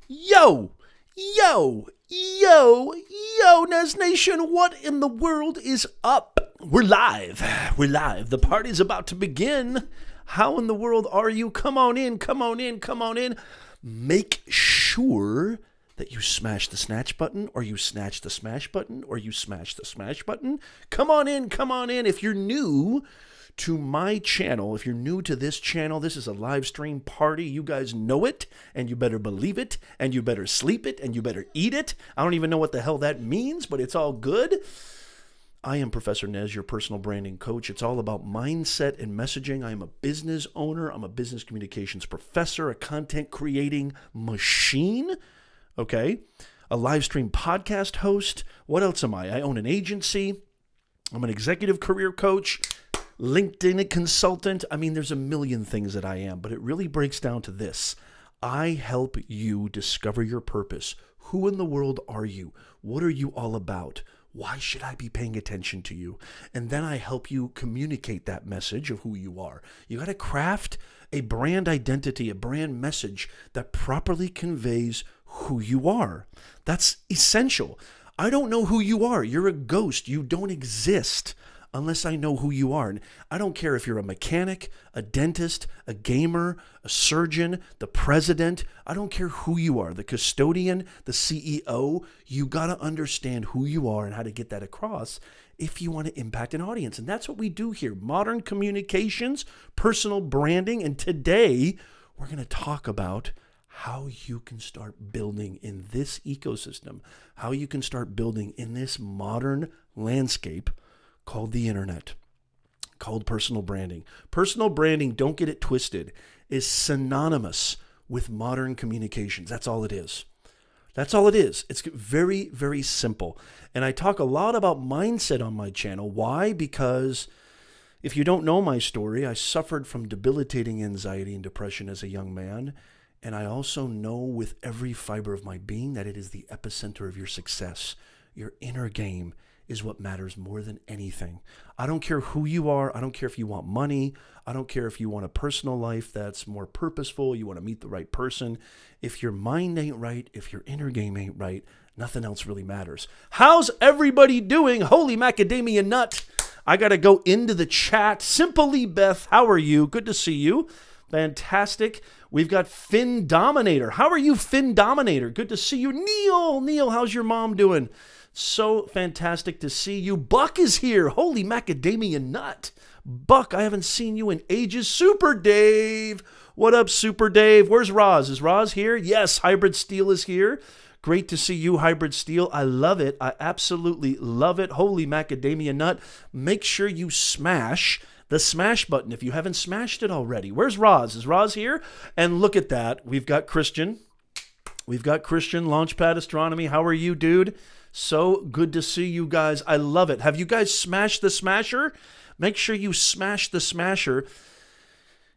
Yo, yo, Nez Nation, what in the world is up? We're live. The party's about to begin. How in the world are you? Come on in. Make sure that you smash the snatch button, or you snatch the smash button, or you smash the smash button. Come on in. If you're new to my channel, if you're new to this channel, this is a live stream party. You guys know it, and you better believe it, and you better sleep it, and you better eat it. I don't even know what the hell that means, but it's all good. I am Professor Nez, your personal branding coach. It's all about mindset and messaging. I am a business owner. I'm a business communications professor, a content creating machine, okay? A live stream podcast host. What else am I? I own an agency. I'm an executive career coach, LinkedIn consultant. I mean, there's a million things that I am, but it really breaks down to this. I help you discover your purpose. Who in the world are you? What are you all about? Why should I be paying attention to you? And then I help you communicate that message of who you are. You got to craft a brand identity, a brand message that properly conveys who you are. That's essential. I don't know who you are. You're a ghost. You don't exist unless I know who you are. And I don't care if you're a mechanic, a dentist, a gamer, a surgeon, the president. I don't care who you are, the custodian, the CEO. You got to understand who you are and how to get that across if you want to impact an audience. And that's what we do here. Modern communications, personal branding. And today we're going to talk about how you can start building in this ecosystem, how you can start building in this modern landscape called the internet, called personal branding. Personal branding, don't get it twisted, is synonymous with modern communications. That's all it is. It's very, very simple. And I talk a lot about mindset on my channel. Why? Because if you don't know my story, I suffered from debilitating anxiety and depression as a young man. And I also know with every fiber of my being that it is the epicenter of your success. Your inner game is what matters more than anything. I don't care who you are. I don't care if you want money. I don't care if you want a personal life that's more purposeful. You want to meet the right person. If your mind ain't right, if your inner game ain't right, nothing else really matters. How's everybody doing? Holy macadamia nut. I got to go into the chat. Simply Beth, how are you? Good to see you. Fantastic. We've got Finn Dominator. How are you, Finn Dominator? Good to see you. Neil, how's your mom doing? So fantastic to see you. Buck is here. Holy macadamia nut. Buck, I haven't seen you in ages. Super Dave. What up, Super Dave? Where's Roz? Is Roz here? Yes, Hybrid Steel is here. Great to see you, Hybrid Steel. I love it. I absolutely love it. Holy macadamia nut. Make sure you smash the smash button if you haven't smashed it already. Where's Roz? Is Roz here? And look at that. We've got Christian. Launchpad Astronomy. How are you, dude? So good to see you guys. I love it. Have you guys smashed the smasher? Make sure you smash the smasher.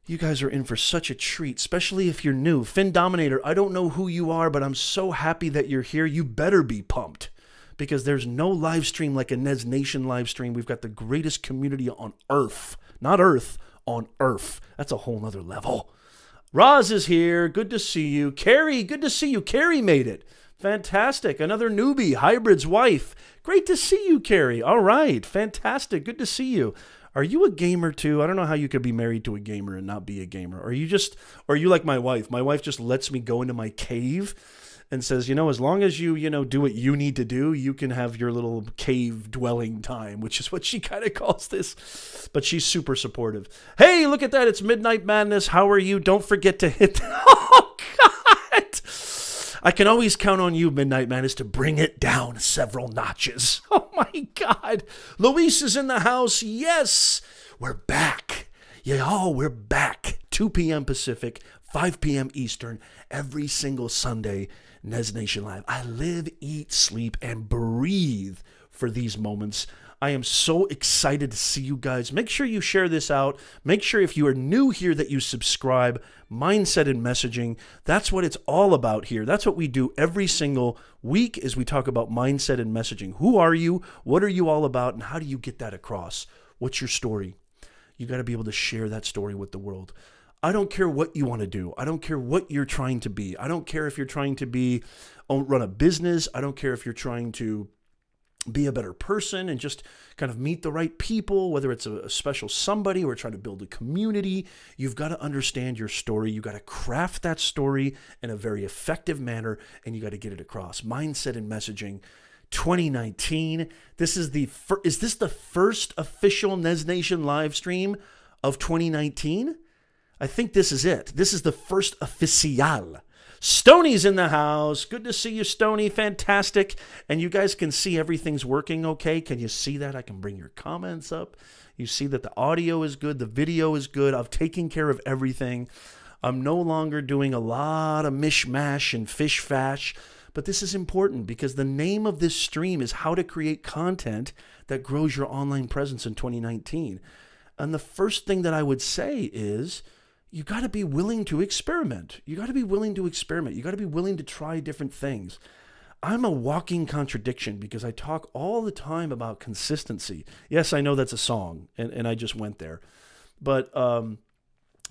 You guys are in for such a treat, especially if you're new. Finn Dominator, I don't know who you are, but I'm so happy that you're here. You better be pumped because there's no live stream like a Nez Nation live stream. We've got the greatest community on earth. Not earth, on earth. That's a whole nother level. Roz is here. Good to see you. Carrie, good to see you. Carrie made it. Fantastic. Another newbie, Hybrid's wife. Great to see you, Carrie. All right. Fantastic. Good to see you. Are you a gamer too? I don't know how you could be married to a gamer and not be a gamer. Or are you like my wife? My wife just lets me go into my cave and says, as long as you do what you need to do, you can have your little cave dwelling time, which is what she kind of calls this. But she's super supportive. Hey, look at that. It's Midnight Madness. How are you? Don't forget to hit Oh, God. I can always count on you, Midnight Madness, to bring it down several notches. Oh, my God. Luis is in the house. Yes, we're back. We're back. 2 p.m. Pacific, 5 p.m. Eastern, every single Sunday, Nez Nation Live. I live, eat, sleep, and breathe for these moments. I am so excited to see you guys. Make sure you share this out. Make sure if you are new here that you subscribe. Mindset and messaging. That's what it's all about here. That's what we do every single week is we talk about mindset and messaging. Who are you? What are you all about? And how do you get that across? What's your story? You got to be able to share that story with the world. I don't care what you want to do. I don't care what you're trying to be. I don't care if you're trying to run a business. I don't care if you're trying to be a better person and just kind of meet the right people, whether it's a special somebody or trying to build a community. You've got to understand your story. You've got to craft that story in a very effective manner, and you got to get it across. Mindset and messaging. 2019. Is this the first official Nez Nation live stream of 2019? I think this is it. This is the first official. Stoney's in the house. Good to see you, Stoney. Fantastic. And you guys can see everything's working okay. Can you see that? I can bring your comments up. You see that the audio is good. The video is good. I've taken care of everything. I'm no longer doing a lot of mishmash and fish fash. But this is important because the name of this stream is how to create content that grows your online presence in 2019. And the first thing that I would say is you got to be willing to experiment. You got to be willing to experiment. You got to be willing to try different things. I'm a walking contradiction because I talk all the time about consistency. Yes, I know that's a song, and I just went there. But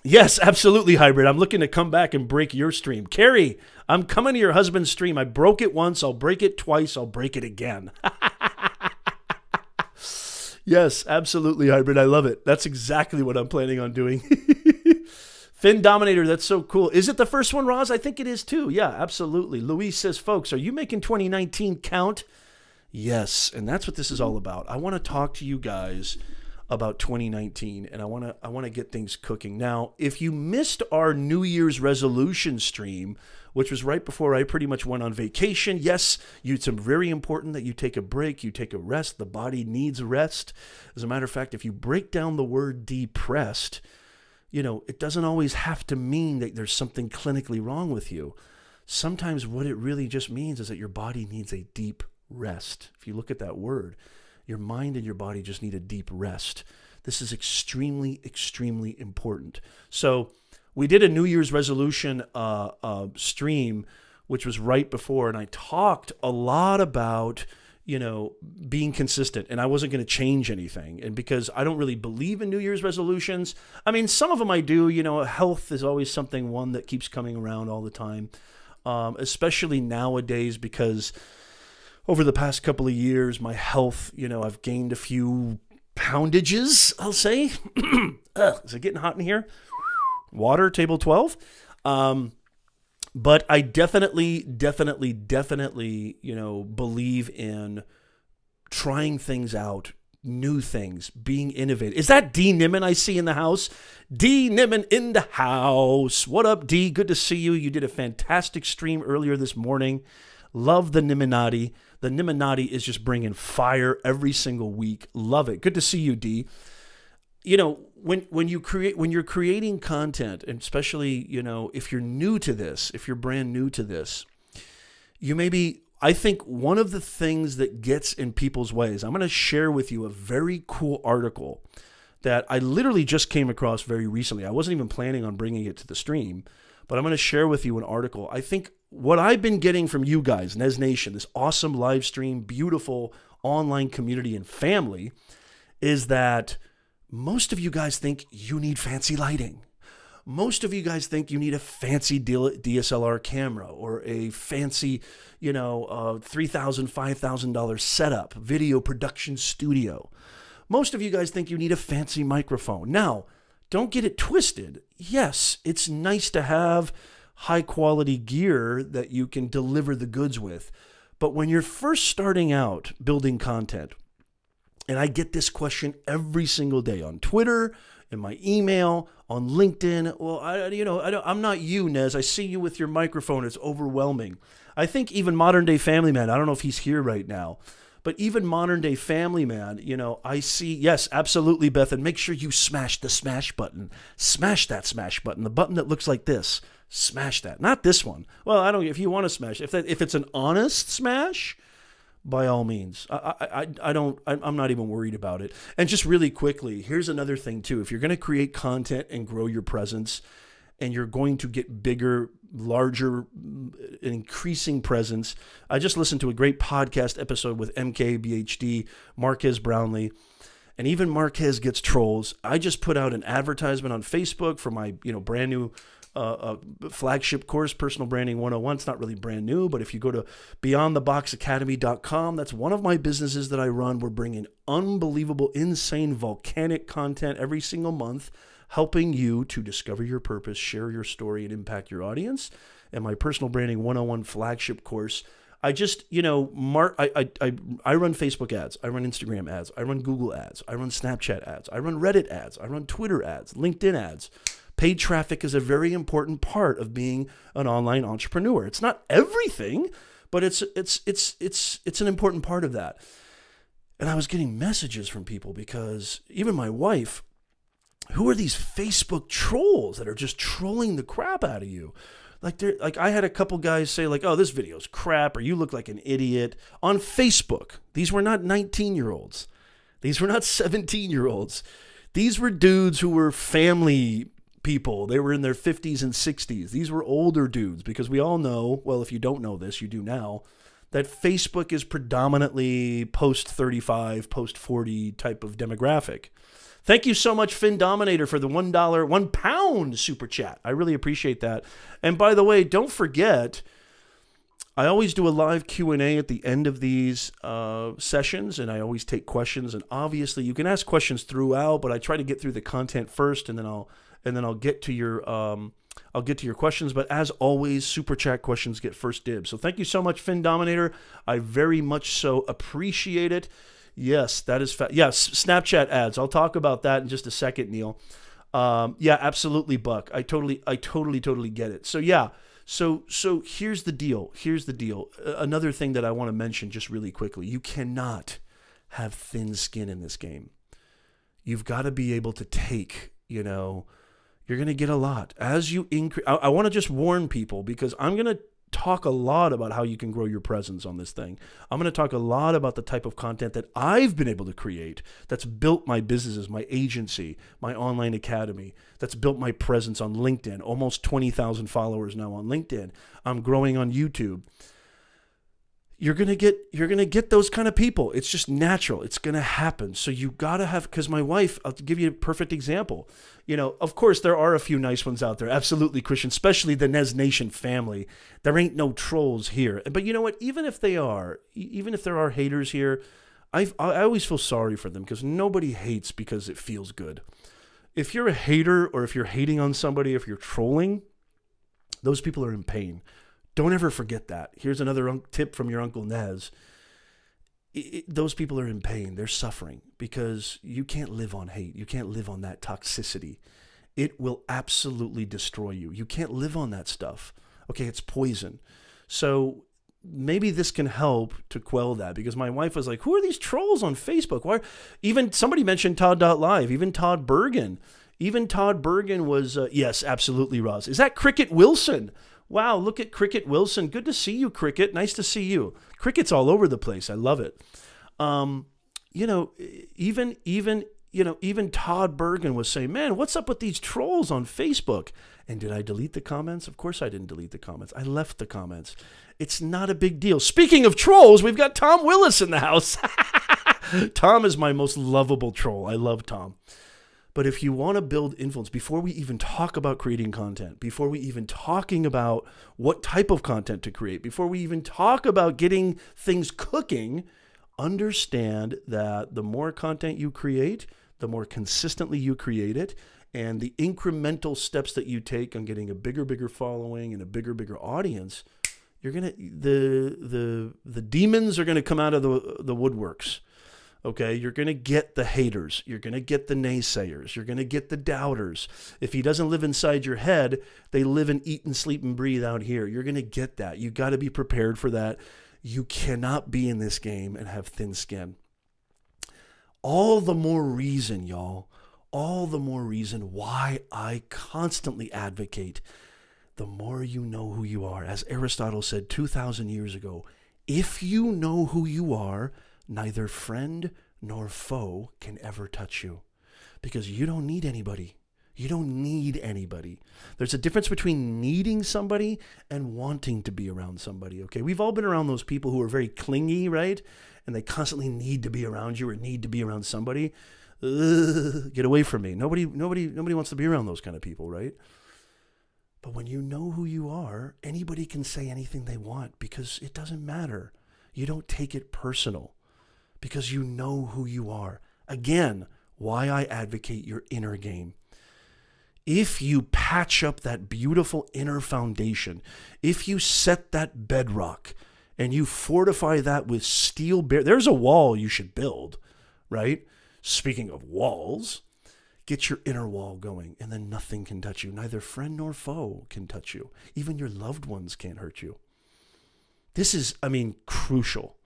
yes, absolutely, Hybrid. I'm looking to come back and break your stream. Carrie, I'm coming to your husband's stream. I broke it once. I'll break it twice. I'll break it again. Yes, absolutely, Hybrid. I love it. That's exactly what I'm planning on doing. Finn Dominator, that's so cool. Is it the first one, Roz? I think it is too. Yeah, absolutely. Luis says, folks, are you making 2019 count? Yes, and that's what this is all about. I want to talk to you guys about 2019, and I want to get things cooking. Now, if you missed our New Year's resolution stream, which was right before I pretty much went on vacation, yes, it's very important that you take a break, you take a rest. The body needs rest. As a matter of fact, if you break down the word depressed, it doesn't always have to mean that there's something clinically wrong with you. Sometimes what it really just means is that your body needs a deep rest. If you look at that word, your mind and your body just need a deep rest. This is extremely, extremely important. So we did a New Year's resolution stream, which was right before, and I talked a lot about being consistent, and I wasn't going to change anything. And because I don't really believe in New Year's resolutions, I mean, some of them I do, health is always one that keeps coming around all the time, especially nowadays, because over the past couple of years, my health, I've gained a few poundages, I'll say. Is it getting hot in here? Water, table 12. But I definitely, believe in trying things out, new things, being innovative. Is that D. Niman I see in the house? D. Niman in the house. What up, D? Good to see you. You did a fantastic stream earlier this morning. Love the Niminati. The Niminati is just bringing fire every single week. Love it. Good to see you, D. When you're creating content, and especially, if you're new to this, if you're brand new to this, I think one of the things that gets in people's ways, I'm going to share with you a very cool article that I literally just came across very recently. I wasn't even planning on bringing it to the stream, but I'm going to share with you an article. I think what I've been getting from you guys, Nez Nation, this awesome live stream, beautiful online community and family, is that most of you guys think you need fancy lighting. Most of you guys think you need a fancy DSLR camera or a fancy, $3,000, $5,000 setup, video production studio. Most of you guys think you need a fancy microphone. Now, don't get it twisted. Yes, it's nice to have high quality gear that you can deliver the goods with. But when you're first starting out building content, and I get this question every single day on Twitter, in my email, on LinkedIn. Well, I'm not you, Nez. I see you with your microphone. It's overwhelming. I think even Modern Day Family Man, I don't know if he's here right now, but even Modern Day Family Man, I see, yes, absolutely, Beth, and make sure you smash the smash button. Smash that smash button, the button that looks like this. Smash that. Not this one. Well, if you want to smash, if it's an honest smash, by all means. I'm not even worried about it. And just really quickly, here's another thing too. If you're going to create content and grow your presence, and you're going to get bigger, larger, increasing presence. I just listened to a great podcast episode with MKBHD, Marquez Brownlee, And even Marquez gets trolls. I just put out an advertisement on Facebook for my, brand new flagship course, Personal Branding 101. It's not really brand new, but if you go to beyondtheboxacademy.com, that's one of my businesses that I run. We're bringing unbelievable, insane, volcanic content every single month, helping you to discover your purpose, share your story, and impact your audience. And my Personal Branding 101 flagship course, I just, I run Facebook ads. I run Instagram ads. I run Google ads. I run Snapchat ads. I run Reddit ads. I run Twitter ads, LinkedIn ads. Paid traffic is a very important part of being an online entrepreneur. It's not everything, but it's an important part of that. And I was getting messages from people because even my wife, who are these Facebook trolls that are just trolling the crap out of you? Like I had a couple guys say like, "Oh, this video's crap," or "You look like an idiot" on Facebook. These were not 19-year-olds. These were not 17-year-olds. These were dudes who were family people. They were in their 50s and 60s. These were older dudes because we all know, well, if you don't know this, you do now, that Facebook is predominantly post-35, post-40 type of demographic. Thank you so much, Finn Dominator, for the £1 super chat. I really appreciate that. And by the way, don't forget, I always do a live Q&A at the end of these sessions, and I always take questions. And obviously, you can ask questions throughout, but I try to get through the content first, and then I'll get to your questions. But as always, super chat questions get first dibs. So thank you so much, Finn Dominator. I very much so appreciate it. Yes, that is yes, Snapchat ads. I'll talk about that in just a second, Neil. Yeah, absolutely, Buck. I totally get it. So yeah, so here's the deal. Another thing that I want to mention just really quickly. You cannot have thin skin in this game. You've got to be able to take, you're going to get a lot. As you increase, I want to just warn people because I'm going to talk a lot about how you can grow your presence on this thing. I'm going to talk a lot about the type of content that I've been able to create that's built my businesses, my agency, my online academy, that's built my presence on LinkedIn. Almost 20,000 followers now on LinkedIn. I'm growing on YouTube. You're going to get those kind of people. It's just natural. It's going to happen. So you got to have, because my wife, I'll give you a perfect example. Of course, there are a few nice ones out there. Absolutely, Christian, especially the Nez Nation family. There ain't no trolls here. But you know what? Even if there are haters here, I always feel sorry for them because nobody hates because it feels good. If you're a hater or if you're hating on somebody, if you're trolling, those people are in pain. Don't ever forget that. Here's another tip from your Uncle Nez. Those people are in pain. They're suffering because you can't live on hate. You can't live on that toxicity. It will absolutely destroy you. You can't live on that stuff. Okay, it's poison. So maybe this can help to quell that because my wife was like, who are these trolls on Facebook? Why? Even somebody mentioned Todd.live, even Todd Bergen. Even Todd Bergen was, yes, absolutely, Roz. Is that Cricket Wilson? Wow, look at Cricket Wilson. Good to see you, Cricket. Nice to see you. Cricket's all over the place. I love it. Even Todd Bergen was saying, man, what's up with these trolls on Facebook? And did I delete the comments? Of course I didn't delete the comments. I left the comments. It's not a big deal. Speaking of trolls, we've got Tom Willis in the house. Tom is my most lovable troll. I love Tom. But if you want to build influence, before we even talk about creating content, before we even talking about what type of content to create, before we even talk about getting things cooking, understand that the more content you create, the more consistently you create it, and the incremental steps that you take on getting a bigger following and a bigger audience, you're gonna the demons are gonna come out of the woodworks. Okay, you're going to get the haters. You're going to get the naysayers. You're going to get the doubters. If he doesn't live inside your head, they live and eat and sleep and breathe out here. You're going to get that. You got to be prepared for that. You cannot be in this game and have thin skin. All the more reason, y'all, all the more reason why I constantly advocate the more you know who you are. As Aristotle said 2,000 years ago, if you know who you are, neither friend nor foe can ever touch you because you don't need anybody. You don't need anybody. There's a difference between needing somebody and wanting to be around somebody, okay? We've all been around those people who are very clingy, right? And they constantly need to be around you or need to be around somebody. Get away from me. Nobody wants to be around those kind of people, right? But when you know who you are, anybody can say anything they want because it doesn't matter. You don't take it personal because you know who you are. Again, why I advocate your inner game. If you patch up that beautiful inner foundation, if you set that bedrock and you fortify that with steel, there's a wall you should build, right? Speaking of walls, get your inner wall going, and then nothing can touch you. Neither friend nor foe can touch you. Even your loved ones can't hurt you. This is, crucial.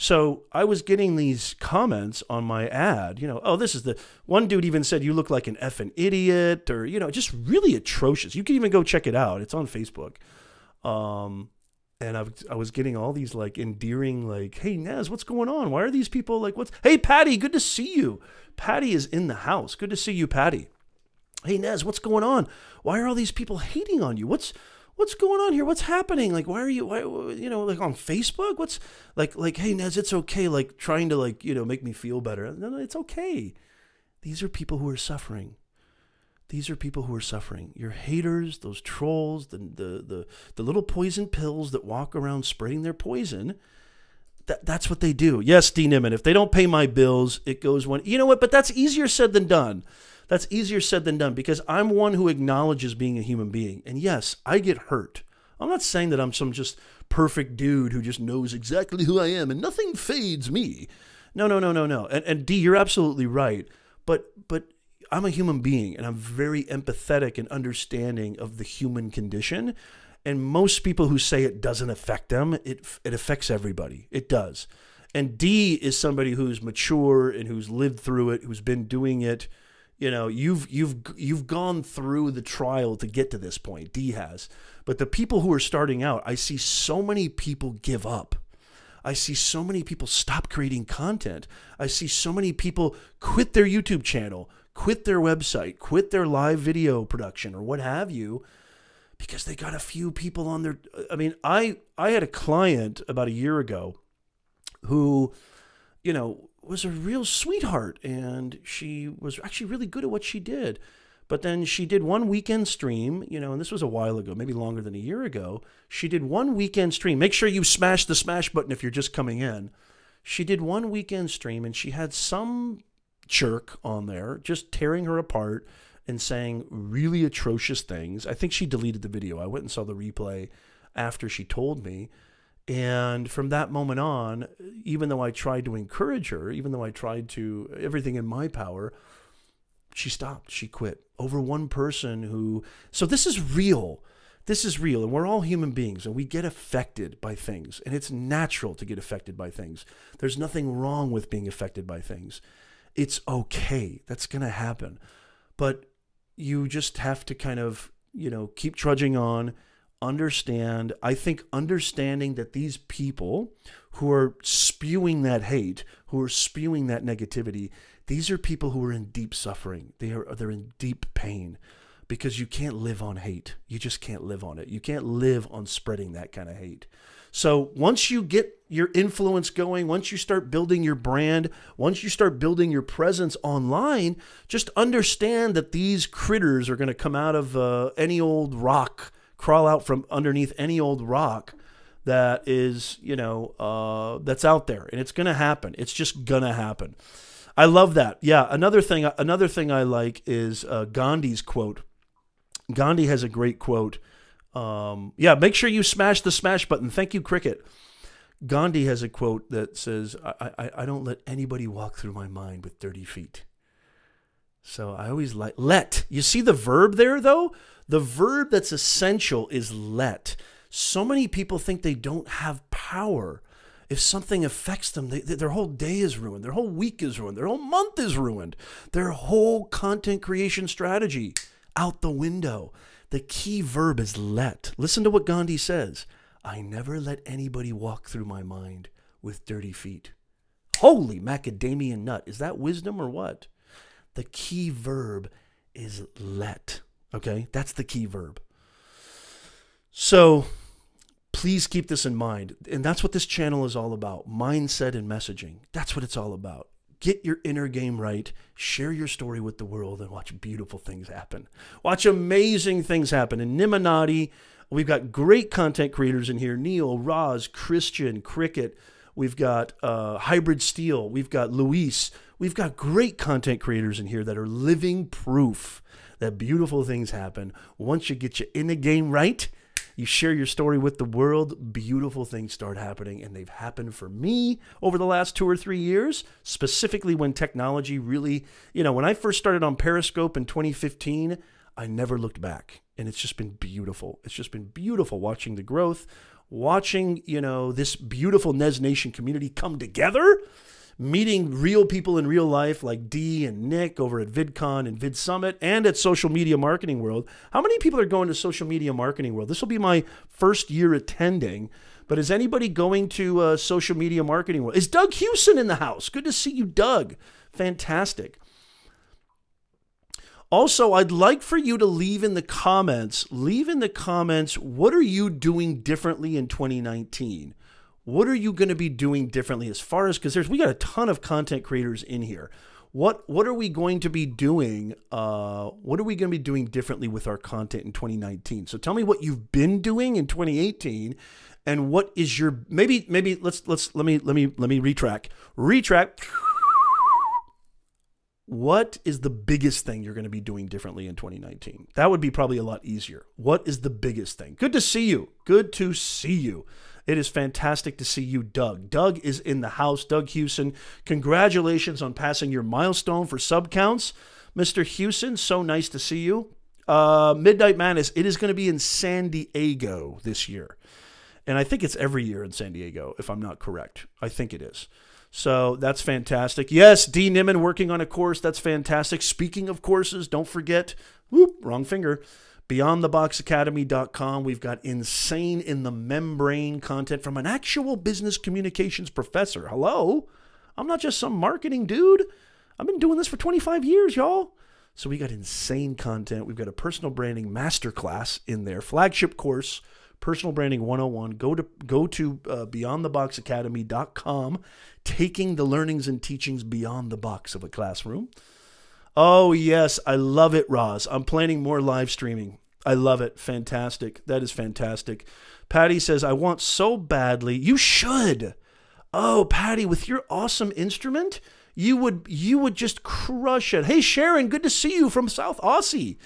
So I was getting these comments on my ad, this is the one dude even said, you look like an effing idiot, or, just really atrocious. You can even go check it out. It's on Facebook. And I was getting all these like endearing, like, hey, Nez, what's going on? Why are these people like, hey, Patty, good to see you. Patty is in the house. Good to see you, Patty. Hey, Nez, what's going on? Why are all these people hating on you? What's going on here? What's happening? Like, why, like on Facebook? What's like, hey, Nez, it's okay. Like trying to make me feel better. No, it's okay. These are people who are suffering. These are people who are suffering. Your haters, those trolls, the little poison pills that walk around spraying their poison. That's what they do. Yes, D. Niman, if they don't pay my bills, it goes one. You know what? But that's easier said than done. That's easier said than done because I'm one who acknowledges being a human being. And yes, I get hurt. I'm not saying that I'm some just perfect dude who just knows exactly who I am and nothing fades me. No. And D, you're absolutely right. But I'm a human being and I'm very empathetic and understanding of the human condition. And most people who say it doesn't affect them, it affects everybody. It does. And D is somebody who's mature and who's lived through it, who's been doing it. You've gone through the trial to get to this point. D has. But the people who are starting out, I see so many people give up. I see so many people stop creating content. I see so many people quit their YouTube channel, quit their website, quit their live video production or what have you, because they got a few people on their... I had a client about a year ago who, was a real sweetheart, and she was actually really good at what she did. But then she did one weekend stream, and this was a while ago, maybe longer than a year ago. She did one weekend stream. Make sure you smash the smash button if you're just coming in. She did one weekend stream, and she had some jerk on there just tearing her apart and saying really atrocious things. I think she deleted the video. I went and saw the replay after she told me. And from that moment on, even though I tried to encourage her, even though I tried to everything in my power, she stopped. She quit over one person who... So this is real. This is real. And we're all human beings and we get affected by things. And it's natural to get affected by things. There's nothing wrong with being affected by things. It's okay. That's going to happen. But you just have to kind of, keep trudging on. Understand. I think understanding that these people who are spewing that hate, who are spewing that negativity, these are people who are in deep suffering. They're in deep pain because you can't live on hate. You just can't live on it. You can't live on spreading that kind of hate. So once you get your influence going, once you start building your brand, once you start building your presence online, just understand that these critters are going to come out of any old rock, crawl out from underneath any old rock that is, that's out there. And it's going to happen. It's just going to happen. I love that. Yeah. Another thing I like is Gandhi's quote. Gandhi has a great quote. Make sure you smash the smash button. Thank you, Cricket. Gandhi has a quote that says, I don't let anybody walk through my mind with dirty feet. So I always like let. You see the verb there, though? The verb that's essential is let. So many people think they don't have power. If something affects them, their whole day is ruined. Their whole week is ruined. Their whole month is ruined. Their whole content creation strategy out the window. The key verb is let. Listen to what Gandhi says. I never let anybody walk through my mind with dirty feet. Holy macadamia nut. Is that wisdom or what? The key verb is let. Okay? That's the key verb. So please keep this in mind. And that's what this channel is all about. Mindset and messaging. That's what it's all about. get your inner game right, share your story with the world, and watch beautiful things happen. Watch amazing things happen. In Niminati, we've got great content creators in here. Neil, Roz, Christian, Cricket. We've got Hybrid Steel. We've got Luis. We've got great content creators in here that are living proof that beautiful things happen. Once you get your inner game right, you share your story with the world, beautiful things start happening, and they've happened for me over the last 2 or 3 years, specifically when technology really, when I first started on Periscope in 2015, I never looked back, and it's just been beautiful. It's just been beautiful watching the growth, watching, this beautiful Nez Nation community come together, meeting real people in real life like Dee and Nick over at VidCon and VidSummit and at Social Media Marketing World. How many people are going to Social Media Marketing World? This will be my first year attending, but is anybody going to Social Media Marketing World? Is Doug Hewson in the house? Good to see you, Doug. Fantastic. Also, I'd like for you to leave in the comments, what are you doing differently in 2019? What are you going to be doing differently as far as, because we got a ton of content creators in here. What are we going to be doing? What are we going to be doing differently with our content in 2019? So tell me what you've been doing in 2018, and what is your let me retract. What is the biggest thing you're going to be doing differently in 2019? That would be probably a lot easier. What is the biggest thing? Good to see you. Good to see you. It is fantastic to see you, Doug. Doug is in the house. Doug Hewson, congratulations on passing your milestone for sub counts. Mr. Hewson, so nice to see you. Midnight Madness, it is going to be in San Diego this year. And I think it's every year in San Diego, if I'm not correct. I think it is. So that's fantastic. Yes, D. Niman working on a course. That's fantastic. Speaking of courses, don't forget, wrong finger, beyondtheboxacademy.com. We've got insane in the membrane content from an actual business communications professor. Hello? I'm not just some marketing dude. I've been doing this for 25 years, y'all. So we got insane content. We've got a personal branding masterclass in there, flagship course, Personal Branding 101. Go to beyondtheboxacademy.com, taking the learnings and teachings beyond the box of a classroom. Oh, yes, I love it, Roz. I'm planning more live streaming. I love it. Fantastic. That is fantastic. Patty says, I want so badly. You should. Oh, Patty, with your awesome instrument, you would just crush it. Hey, Sharon, good to see you from South Aussie.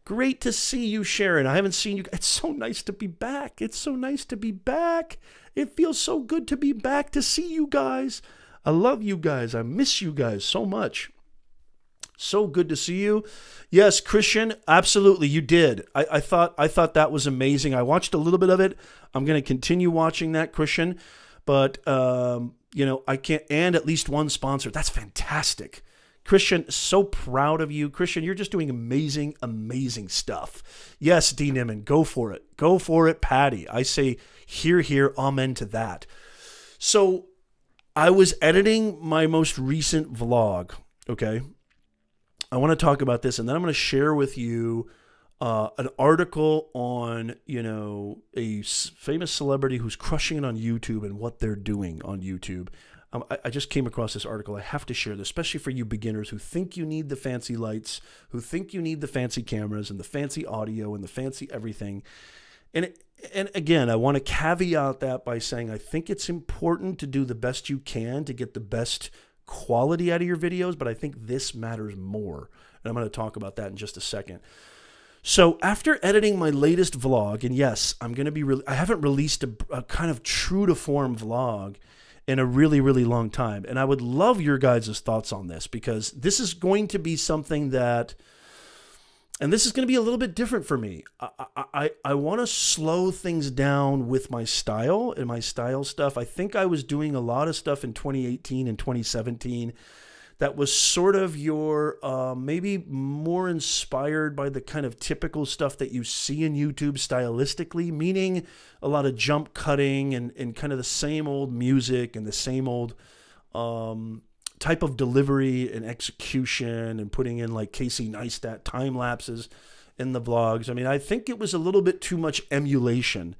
Great to see you, Sharon. I haven't seen you. It's so nice to be back. It's so nice to be back. It feels so good to be back, to see you guys. I love you guys. I miss you guys so much. So good to see you. Yes, Christian, absolutely, you did. I thought that was amazing. I watched a little bit of it. I'm going to continue watching that, Christian. But, I can't, and at least one sponsor. That's fantastic. Christian, so proud of you. Christian, you're just doing amazing, amazing stuff. Yes, D. Niman, go for it. Go for it, Patty. I say hear, hear, amen to that. So I was editing my most recent vlog, okay? I want to talk about this, and then I'm going to share with you an article on, a famous celebrity who's crushing it on YouTube and what they're doing on YouTube. I just came across this article. I have to share this, especially for you beginners who think you need the fancy lights, who think you need the fancy cameras and the fancy audio and the fancy everything. And again, I want to caveat that by saying I think it's important to do the best you can to get the best quality out of your videos, but I think this matters more. And I'm going to talk about that in just a second. So after editing my latest vlog, and yes, I'm going to be I haven't released a kind of true to form vlog in a really, really long time. And I would love your guys' thoughts on this, because this is going to be something that, and this is going to be a little bit different for me. I want to slow things down with my style and my style stuff. I think I was doing a lot of stuff in 2018 and 2017 that was sort of your, maybe more inspired by the kind of typical stuff that you see in YouTube stylistically, meaning a lot of jump cutting and kind of the same old music and the same old type of delivery and execution, and putting in like Casey Neistat time lapses in the vlogs. I mean, I think it was a little bit too much emulation.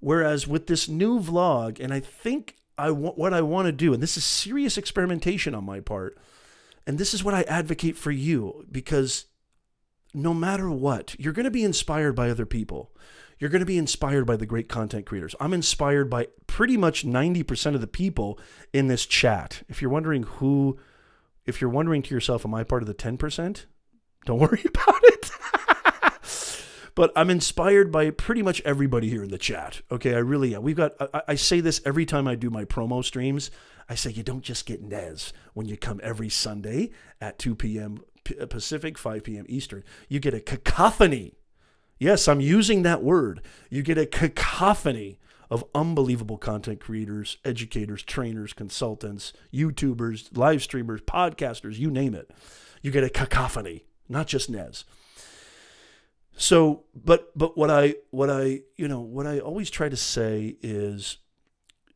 Whereas with this new vlog, and I think what I want to do, and this is serious experimentation on my part, and this is what I advocate for you, because no matter what, you're going to be inspired by other people. You're going to be inspired by the great content creators. I'm inspired by pretty much 90% of the people in this chat. If you're wondering to yourself, am I part of the 10%? Don't worry about it. But I'm inspired by pretty much everybody here in the chat. Okay, I really am. I say this every time I do my promo streams. I say, you don't just get Nez when you come every Sunday at 2 p.m. Pacific, 5 p.m. Eastern. You get a cacophony. Yes, I'm using that word. You get a cacophony of unbelievable content creators, educators, trainers, consultants, YouTubers, live streamers, podcasters, you name it. You get a cacophony, not just Nez. So, but what I always try to say is,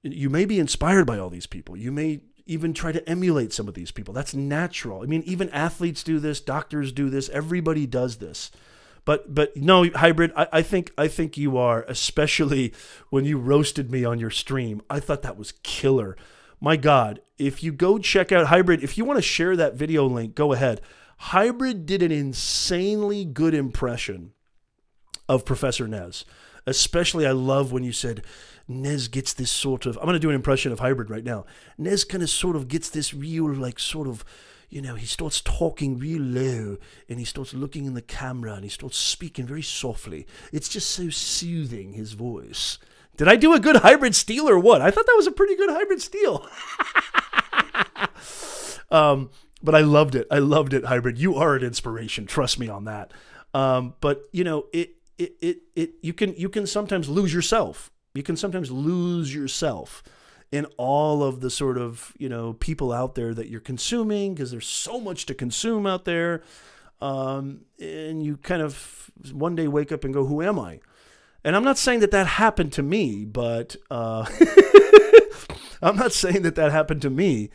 you may be inspired by all these people. You may even try to emulate some of these people. That's natural. I mean, even athletes do this, doctors do this, everybody does this. But no, Hybrid, I think you are, especially when you roasted me on your stream. I thought that was killer. My God, if you go check out Hybrid, if you want to share that video link, go ahead. Hybrid did an insanely good impression of Professor Nez. Especially, I love when you said, Nez gets this sort of, I'm going to do an impression of Hybrid right now. Nez kind of sort of gets this real, like, sort of, he starts talking real low, and he starts looking in the camera, and he starts speaking very softly. It's just so soothing, his voice. Did I do a good Hybrid steal or what? I thought that was a pretty good Hybrid steal. But I loved it. I loved it, Hybrid. You are an inspiration. Trust me on that. But you can sometimes lose yourself. You can sometimes lose yourself in all of the sort of, people out there that you're consuming, because there's so much to consume out there. And you kind of one day wake up and go, who am I? And I'm not saying that happened to me, but I'm not saying that happened to me.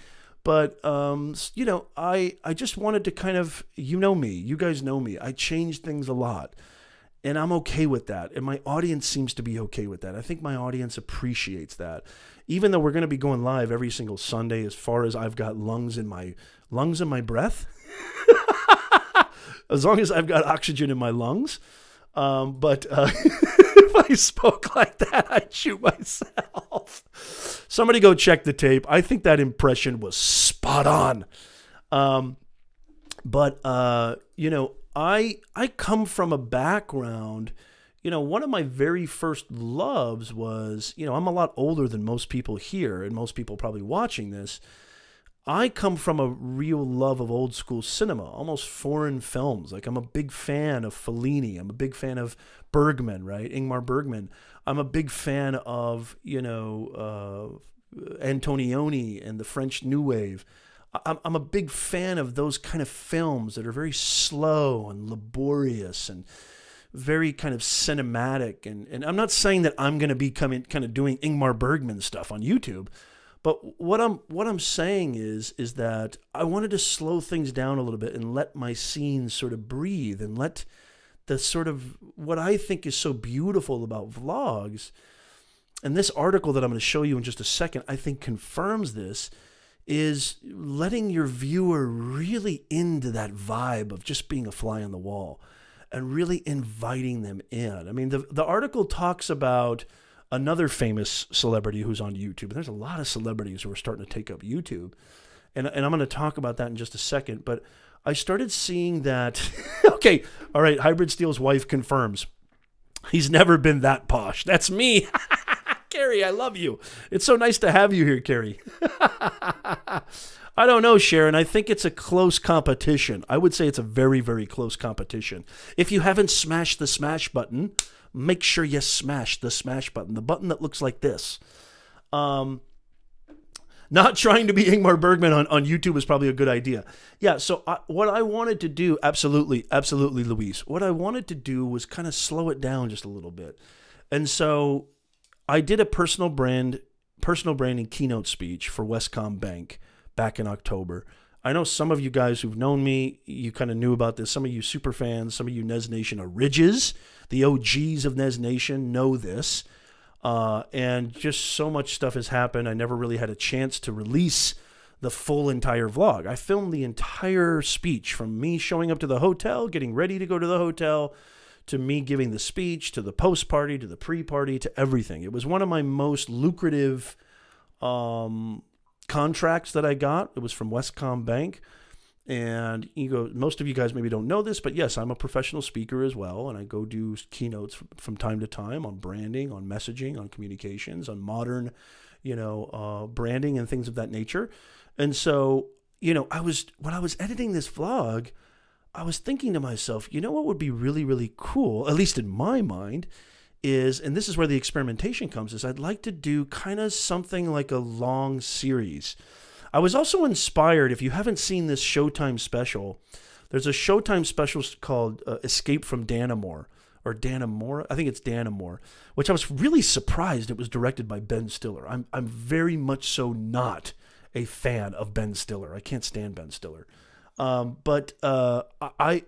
But, I just wanted to kind of, me, you guys know me. I change things a lot. And I'm okay with that. And my audience seems to be okay with that. I think my audience appreciates that. Even though we're going to be going live every single Sunday, as far as I've got lungs in my breath, as long as I've got oxygen in my lungs. But if I spoke like that, I'd shoot myself. Somebody go check the tape. I think that impression was spot on. I come from a background, one of my very first loves was, I'm a lot older than most people here and most people probably watching this. I come from a real love of old school cinema, almost foreign films. Like, I'm a big fan of Fellini. I'm a big fan of Bergman, right? Ingmar Bergman. I'm a big fan of, Antonioni and the French New Wave. I'm a big fan of those kind of films that are very slow and laborious and very kind of cinematic. And I'm not saying that I'm going to be kind of doing Ingmar Bergman stuff on YouTube, but what I'm saying is that I wanted to slow things down a little bit and let my scenes sort of breathe, and let the sort of what I think is so beautiful about vlogs, and this article that I'm going to show you in just a second, I think confirms this, is letting your viewer really into that vibe of just being a fly on the wall and really inviting them in. I mean, the article talks about another famous celebrity who's on YouTube. And there's a lot of celebrities who are starting to take up YouTube. And I'm going to talk about that in just a second. But I started seeing that, okay, all right, Hybrid Steel's wife confirms. He's never been that posh. That's me. Carrie, I love you. It's so nice to have you here, Carrie. I don't know, Sharon. I think it's a close competition. I would say it's a very, very close competition. If you haven't smashed the smash button, make sure you smash the smash button. The button that looks like this. Not trying to be Ingmar Bergman on YouTube is probably a good idea. Yeah, so what I wanted to do, absolutely, Luis. What I wanted to do was kind of slow it down just a little bit. And so I did a personal branding keynote speech for Westcom Bank back in October. I know some of you guys who've known me, you kind of knew about this. Some of you super fans, some of you Nez Nation Ridges, the OGs of Nez Nation know this. And just so much stuff has happened. I never really had a chance to release the full entire vlog. I filmed the entire speech from me showing up to the hotel, getting ready to go to the hotel, to me giving the speech, to the post party, to the pre-party, to everything. It was one of my most lucrative contracts that I got. It was from Westcom Bank. And most of you guys maybe don't know this, but yes, I'm a professional speaker as well. And I go do keynotes from time to time on branding, on messaging, on communications, on modern, branding and things of that nature. And so, when I was editing this vlog, I was thinking to myself, what would be really, really cool, at least in my mind, is, and this is where the experimentation comes, is I'd like to do kind of something like a long series. I was also inspired, if you haven't seen this Showtime special, there's a Showtime special called Escape from Dannemora, or Dannemora, I think it's Dannemora, which I was really surprised it was directed by Ben Stiller. I'm very much so not a fan of Ben Stiller. I can't stand Ben Stiller. But I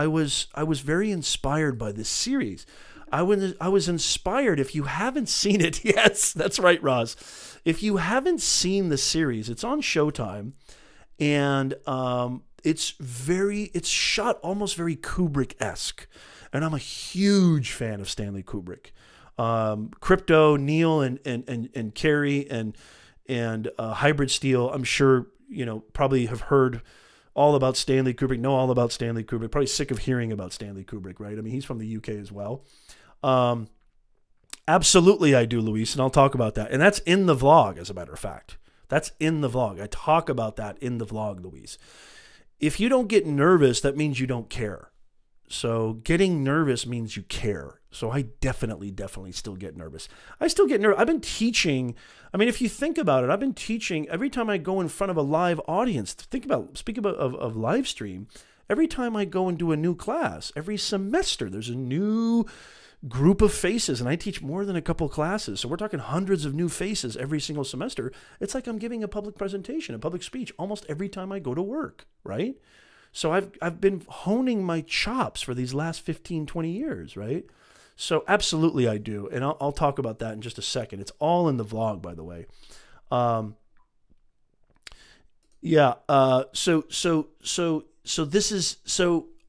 was very inspired by this series. I was inspired. If you haven't seen it, yes, that's right, Roz. If you haven't seen the series, it's on Showtime, and it's shot almost very Kubrick-esque, and I'm a huge fan of Stanley Kubrick. Crypto, Neil, and Carrie, and Hybrid Steel. I'm sure probably have heard all about Stanley Kubrick, know all about Stanley Kubrick, probably sick of hearing about Stanley Kubrick, right? I mean, he's from the UK as well. Absolutely I do, Luis, and I'll talk about that. And that's in the vlog, as a matter of fact. That's in the vlog. I talk about that in the vlog, Luis. If you don't get nervous, that means you don't care. So getting nervous means you care. So I definitely still get nervous. I still get nervous. I've been teaching. I mean, if you think about it, I've been teaching every time I go in front of a live audience. Speak of live stream. Every time I go and do a new class, every semester, there's a new group of faces, and I teach more than a couple classes. So we're talking hundreds of new faces every single semester. It's like I'm giving a public presentation, a public speech almost every time I go to work, right? So I've been honing my chops for these last 15, 20 years, right? So absolutely I do. And I'll talk about that in just a second. It's all in the vlog, by the way. So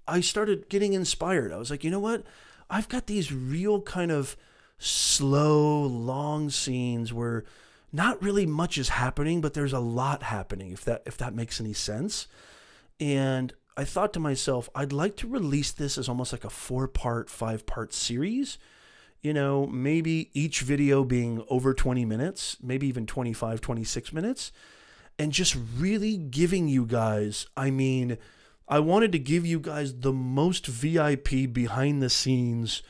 I started getting inspired. I was like, you know what? I've got these real kind of slow, long scenes where not really much is happening, but there's a lot happening, if that makes any sense. And I thought to myself, I'd like to release this as almost like a 4-part, 5-part series. Maybe each video being over 20 minutes, maybe even 25, 26 minutes, and just really giving you guys, I wanted to give you guys the most VIP behind the scenes,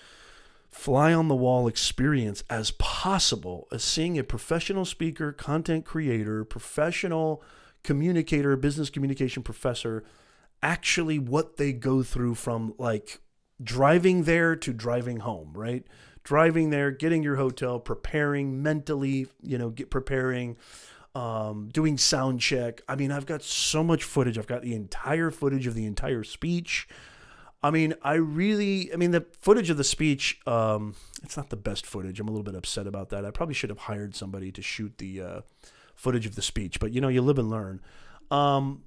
fly on the wall experience as possible, as seeing a professional speaker, content creator, professional communicator, business communication professor, actually what they go through from like driving there to driving home, right? Driving there, getting your hotel, preparing mentally, preparing, doing sound check. I mean, I've got so much footage. I've got the entire footage of the entire speech. The footage of the speech, it's not the best footage. I'm a little bit upset about that. I probably should have hired somebody to shoot the footage of the speech, but you live and learn.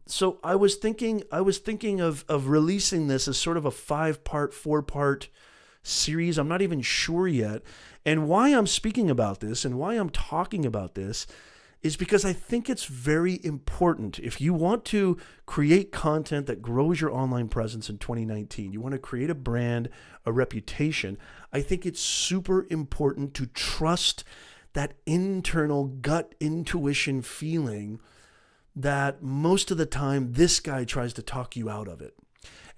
So I was thinking of releasing this as sort of a 5-part, 4-part series. I'm not even sure yet. And why I'm speaking about this and why I'm talking about this is because I think it's very important. If you want to create content that grows your online presence in 2019, you want to create a brand, a reputation, I think it's super important to trust that internal gut intuition feeling that most of the time this guy tries to talk you out of it.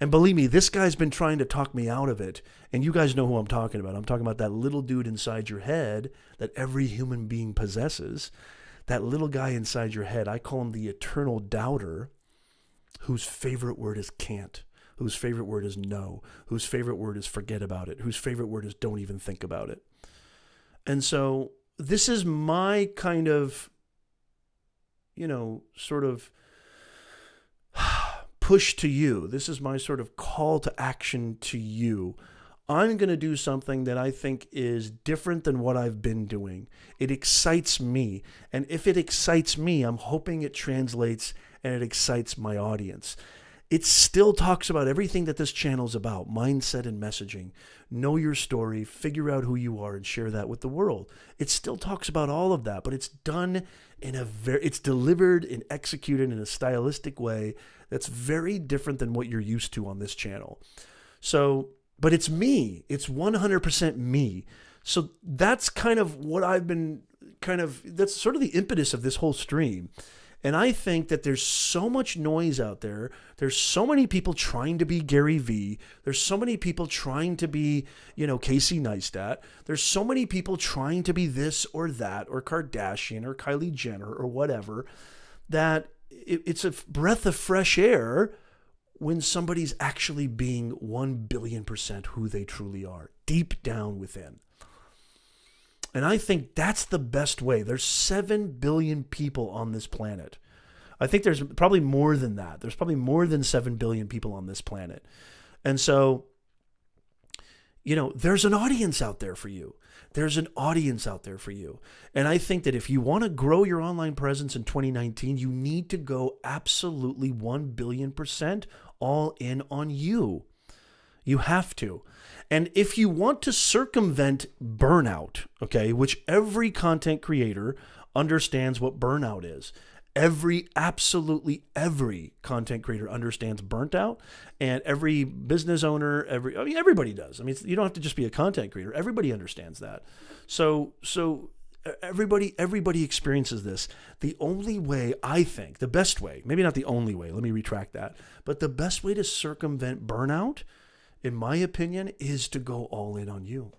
And believe me, this guy's been trying to talk me out of it. And you guys know who I'm talking about. I'm talking about that little dude inside your head that every human being possesses. That little guy inside your head, I call him the eternal doubter, whose favorite word is can't, whose favorite word is no, whose favorite word is forget about it, whose favorite word is don't even think about it. And so this is my kind of, sort of push to you. This is my sort of call to action to you. I'm going to do something that I think is different than what I've been doing. It excites me. And if it excites me, I'm hoping it translates and it excites my audience. It still talks about everything that this channel is about, mindset and messaging. Know your story, figure out who you are, and share that with the world. It still talks about all of that, but it's done in it's delivered and executed in a stylistic way that's very different than what you're used to on this channel. So, but it's me. It's 100% me. So that's kind of what I've been that's sort of the impetus of this whole stream. And I think that there's so much noise out there. There's so many people trying to be Gary Vee. There's so many people trying to be, Casey Neistat. There's so many people trying to be this or that or Kardashian or Kylie Jenner or whatever, that it's a breath of fresh air when somebody's actually being 1,000,000,000% who they truly are, deep down within. And I think that's the best way. There's 7 billion people on this planet. I think there's probably more than that. There's probably more than 7 billion people on this planet. And so, there's an audience out there for you. There's an audience out there for you. And I think that if you want to grow your online presence in 2019, you need to go absolutely 1,000,000,000% all in on you. You have to. And if you want to circumvent burnout, okay, which every content creator understands what burnout is. Absolutely every content creator understands burnt out, and every business owner, everybody does. I mean, you don't have to just be a content creator. Everybody understands that. So everybody experiences this. The only way, I think, the best way, maybe not the only way, let me retract that, but the best way to circumvent burnout, in my opinion, is to go all in on you.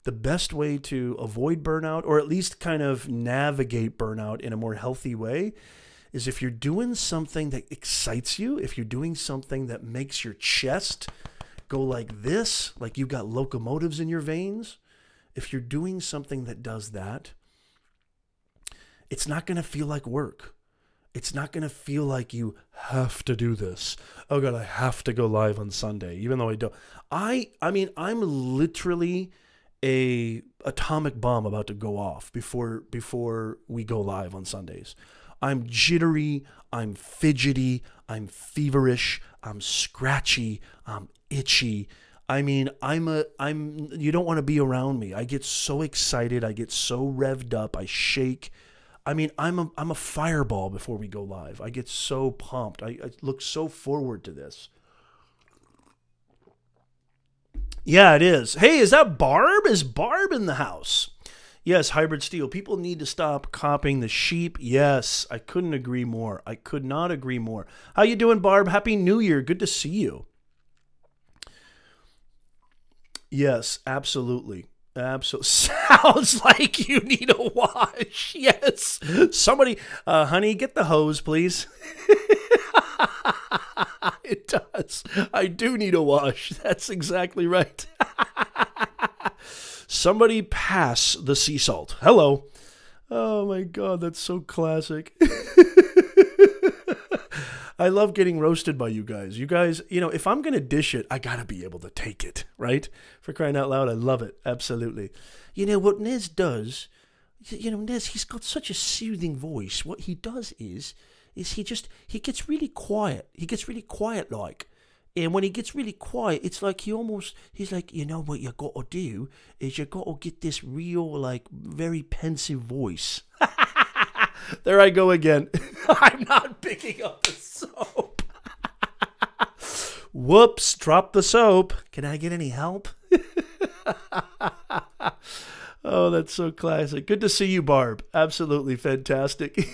The best way to avoid burnout, or at least kind of navigate burnout in a more healthy way, is if you're doing something that excites you, if you're doing something that makes your chest go like this, like you've got locomotives in your veins, if you're doing something that does that, it's not going to feel like work. It's not going to feel like you have to do this. Oh God, I have to go live on Sunday, even though I don't. I mean, I'm literally a atomic bomb about to go off before we go live on Sundays. I'm jittery, I'm fidgety, I'm feverish, I'm scratchy, I'm itchy. I mean, you don't want to be around me. I get so excited, I get so revved up, I shake. I mean, I'm a fireball before we go live. I get so pumped. I look so forward to this. Yeah, it is. Hey, is that Barb? Is Barb in the house? Yes, Hybrid Steel. People need to stop copying the sheep. Yes, I couldn't agree more. I could not agree more. How you doing, Barb? Happy New Year. Good to see you. Yes, absolutely. Absolutely. Sounds like you need a wash. Yes. Somebody, honey, get the hose, please. It does. I do need a wash. That's exactly right. Somebody pass the sea salt. Hello. Oh my God, that's so classic. I love getting roasted by you guys. You guys, if I'm going to dish it, I got to be able to take it, right? For crying out loud, I love it. Absolutely. What Nez does, Nez, he's got such a soothing voice. What he does is he gets really quiet. He gets really quiet like. And when he gets really quiet, it's like he's like, what you got to do is you got to get this real, like, very pensive voice. There I go again. I'm not picking up the soap. Whoops, drop the soap. Can I get any help? Oh, that's so classic. Good to see you, Barb. Absolutely fantastic.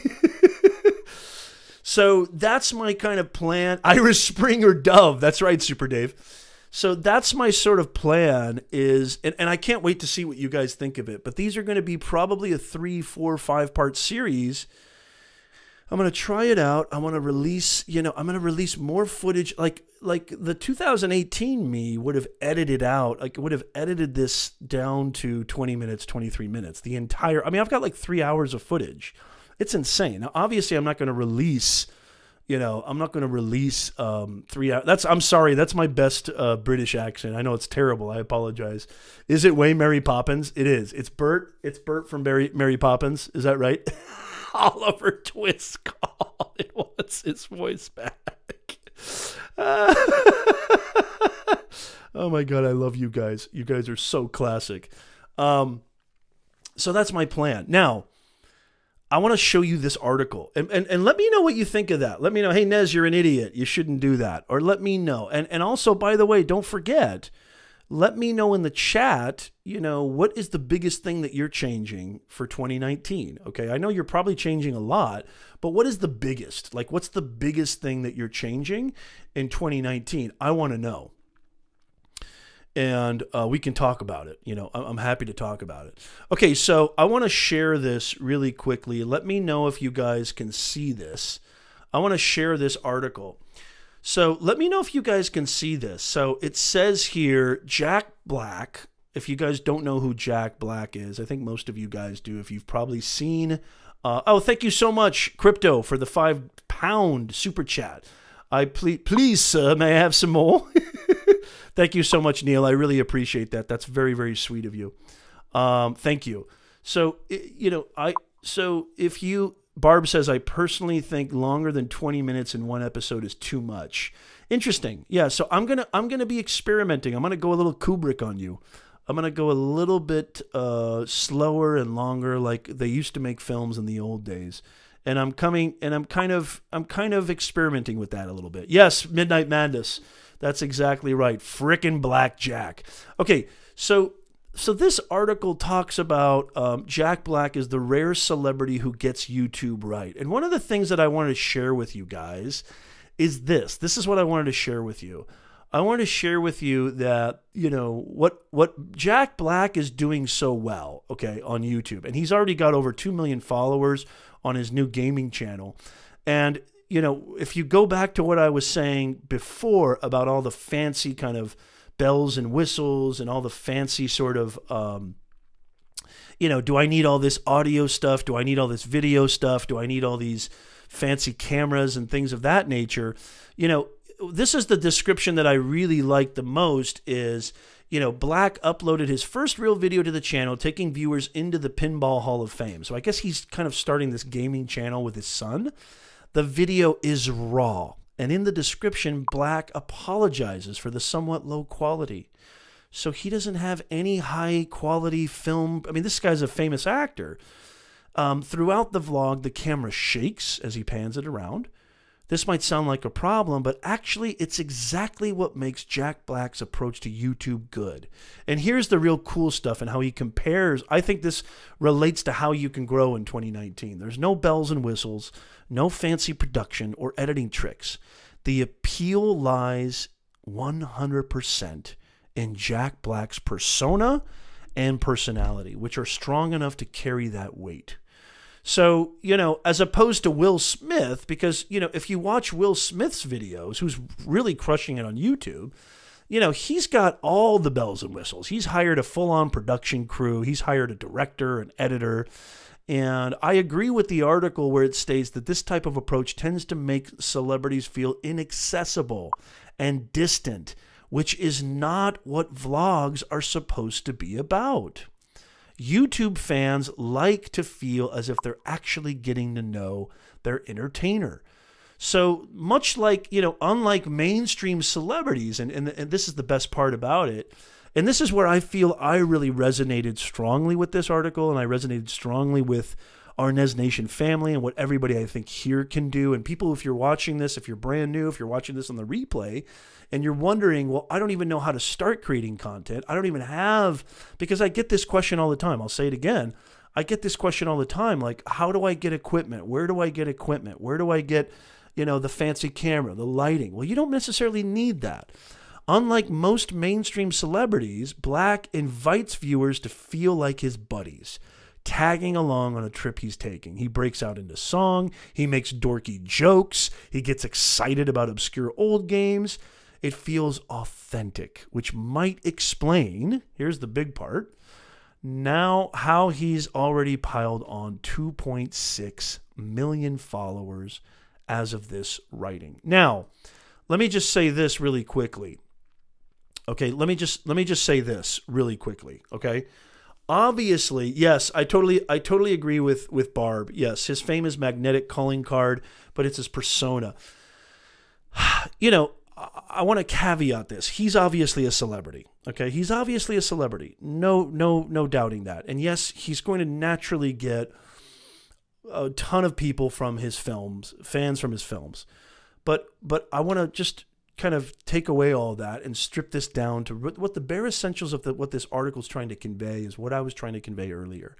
So that's my kind of plan. Irish Spring or Dove. That's right, Super Dave. So that's my sort of plan is, and I can't wait to see what you guys think of it, but these are going to be probably a 3, 4, 5-part series. I'm going to try it out. I want to release, I'm going to release more footage. Like the 2018 me would have edited out, would have edited this down to 20 minutes, 23 minutes. I've got like 3 hours of footage. It's insane. Now, obviously, I'm not going to release, I'm not going to release 3 hours. I'm sorry. That's my best British accent. I know it's terrible. I apologize. Is it way Mary Poppins? It is. It's Bert. It's Bert from Mary Poppins. Is that right? Oliver Twist called. It wants his voice back. Oh my God. I love you guys. You guys are so classic. So that's my plan. Now, I want to show you this article and let me know what you think of that. Let me know, hey, Nez, you're an idiot. You shouldn't do that. Or let me know. And also, by the way, don't forget, let me know in the chat, what is the biggest thing that you're changing for 2019? Okay, I know you're probably changing a lot, but what is the biggest? Like, what's the biggest thing that you're changing in 2019? I want to know. And we can talk about it. I'm happy to talk about it. Okay, so I want to share this really quickly. Let me know if you guys can see this. I want to share this article. So let me know if you guys can see this. So it says here, Jack Black. If you guys don't know who Jack Black is, I think most of you guys do. If you've probably seen. Thank you so much, Crypto, for the £5 super chat. Please, sir, may I have some more? Thank you so much, Neil. I really appreciate that. That's very, very sweet of you. Thank you. So, Barb says, I personally think longer than 20 minutes in one episode is too much. Interesting. Yeah. So I'm going to be experimenting. I'm going to go a little Kubrick on you. I'm going to go a little bit, slower and longer, like they used to make films in the old days. And I'm kind of experimenting with that a little bit. Yes. Midnight Madness. That's exactly right. Frickin' Blackjack. Okay, so this article talks about Jack Black is the rare celebrity who gets YouTube right. And one of the things that I wanted to share with you guys is this. This is what I wanted to share with you. I wanted to share with you that, what Jack Black is doing so well, okay, on YouTube. And he's already got over 2 million followers on his new gaming channel. And if you go back to what I was saying before about all the fancy kind of bells and whistles and all the fancy sort of, do I need all this audio stuff? Do I need all this video stuff? Do I need all these fancy cameras and things of that nature? This is the description that I really like the most is, Black uploaded his first real video to the channel, taking viewers into the Pinball Hall of Fame. So I guess he's kind of starting this gaming channel with his son. The video is raw, and in the description, Black apologizes for the somewhat low quality. So he doesn't have any high-quality film. I mean, this guy's a famous actor. Throughout the vlog, the camera shakes as he pans it around. This might sound like a problem, but actually it's exactly what makes Jack Black's approach to YouTube good. And here's the real cool stuff and how he compares. I think this relates to how you can grow in 2019. There's no bells and whistles, no fancy production or editing tricks. The appeal lies 100% in Jack Black's persona and personality, which are strong enough to carry that weight. So, as opposed to Will Smith, because, if you watch Will Smith's videos, who's really crushing it on YouTube, he's got all the bells and whistles. He's hired a full-on production crew. He's hired a director, an editor. And I agree with the article where it states that this type of approach tends to make celebrities feel inaccessible and distant, which is not what vlogs are supposed to be about. YouTube fans like to feel as if they're actually getting to know their entertainer. So much like, unlike mainstream celebrities, and this is the best part about it, and this is where I feel I really resonated strongly with this article, and I resonated strongly with our Nez Nation family and what everybody I think here can do. And people, if you're watching this, if you're brand new, if you're watching this on the replay, and you're wondering, well, I don't even know how to start creating content. I don't even have, because I get this question all the time. I'll say it again. I get this question all the time. Like, how do I get equipment? Where do I get equipment? Where do I get, the fancy camera, the lighting? Well, you don't necessarily need that. Unlike most mainstream celebrities, Black invites viewers to feel like his buddies, tagging along on a trip he's taking. He breaks out into song. He makes dorky jokes. He gets excited about obscure old games. It feels authentic, which might explain, here's the big part, now how he's already piled on 2.6 million followers as of this writing. Now, let me just say this really quickly. Okay, let me just say this really quickly. Okay, obviously, yes, I totally agree with Barb. Yes, his fame is magnetic calling card, but it's his persona. You know, I want to caveat this. He's obviously a celebrity. Okay, he's obviously a celebrity. No doubting that. And yes, he's going to naturally get a ton of people from his films, fans from his films. But I want to just kind of take away all that and strip this down to what the bare essentials of what this article is trying to convey is what I was trying to convey earlier.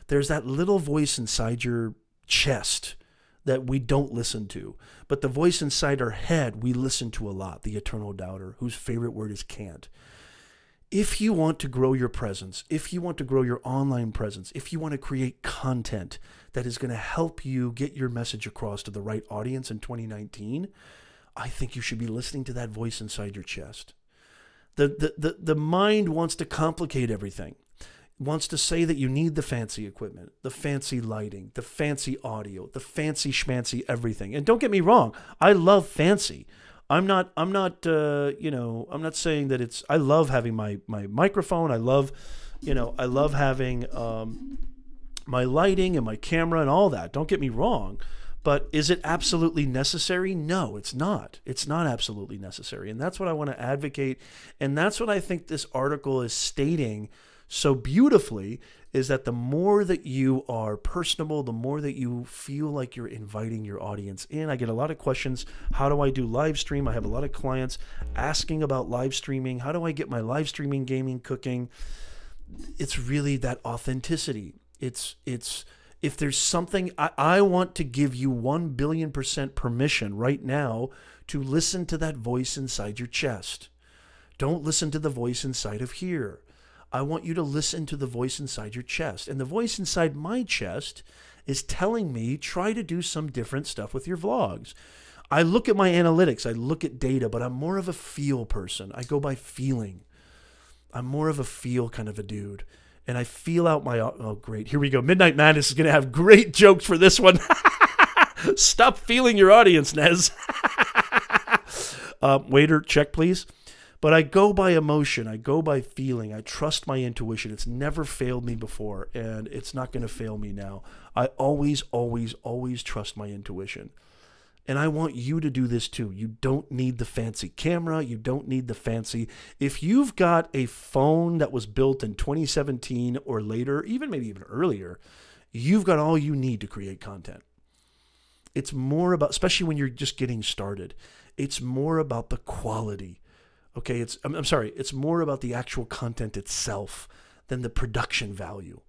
There's that little voice inside your chest that we don't listen to, but the voice inside our head we listen to a lot, the eternal doubter, whose favorite word is can't. If you want to grow your presence, if you want to grow your online presence, if you want to create content that is going to help you get your message across to the right audience in 2019, I think you should be listening to that voice inside your chest. The mind wants to complicate everything. Wants to say that you need the fancy equipment, the fancy lighting, the fancy audio, the fancy schmancy everything. And don't get me wrong, I love fancy. I'm not saying that I love having my microphone. I love having my lighting and my camera and all that. Don't get me wrong. But is it absolutely necessary? No, it's not. It's not absolutely necessary. And that's what I want to advocate. And that's what I think this article is stating so beautifully, is that the more that you are personable, the more that you feel like you're inviting your audience in. I get a lot of questions. How do I do live stream? I have a lot of clients asking about live streaming. How do I get my live streaming, gaming, cooking? It's really that authenticity. It's if there's something, I want to give you 1,000,000,000% permission right now to listen to that voice inside your chest. Don't listen to the voice inside of here. I want you to listen to the voice inside your chest. And the voice inside my chest is telling me, try to do some different stuff with your vlogs. I look at my analytics, I look at data, but I'm more of a feel person. I go by feeling. I'm more of a feel kind of a dude. And I feel out my, oh great, here we go. Midnight Madness is going to have great jokes for this one. Stop feeling your audience, Nez. Waiter, check please. But I go by emotion. I go by feeling. I trust my intuition. It's never failed me before, and it's not going to fail me now. I always, always, always trust my intuition. And I want you to do this too. You don't need the fancy camera. You don't need the fancy. If you've got a phone that was built in 2017 or later, maybe even earlier, you've got all you need to create content. It's more about, especially when you're just getting started, it's more about the quality. Okay, I'm sorry, it's more about the actual content itself than the production value.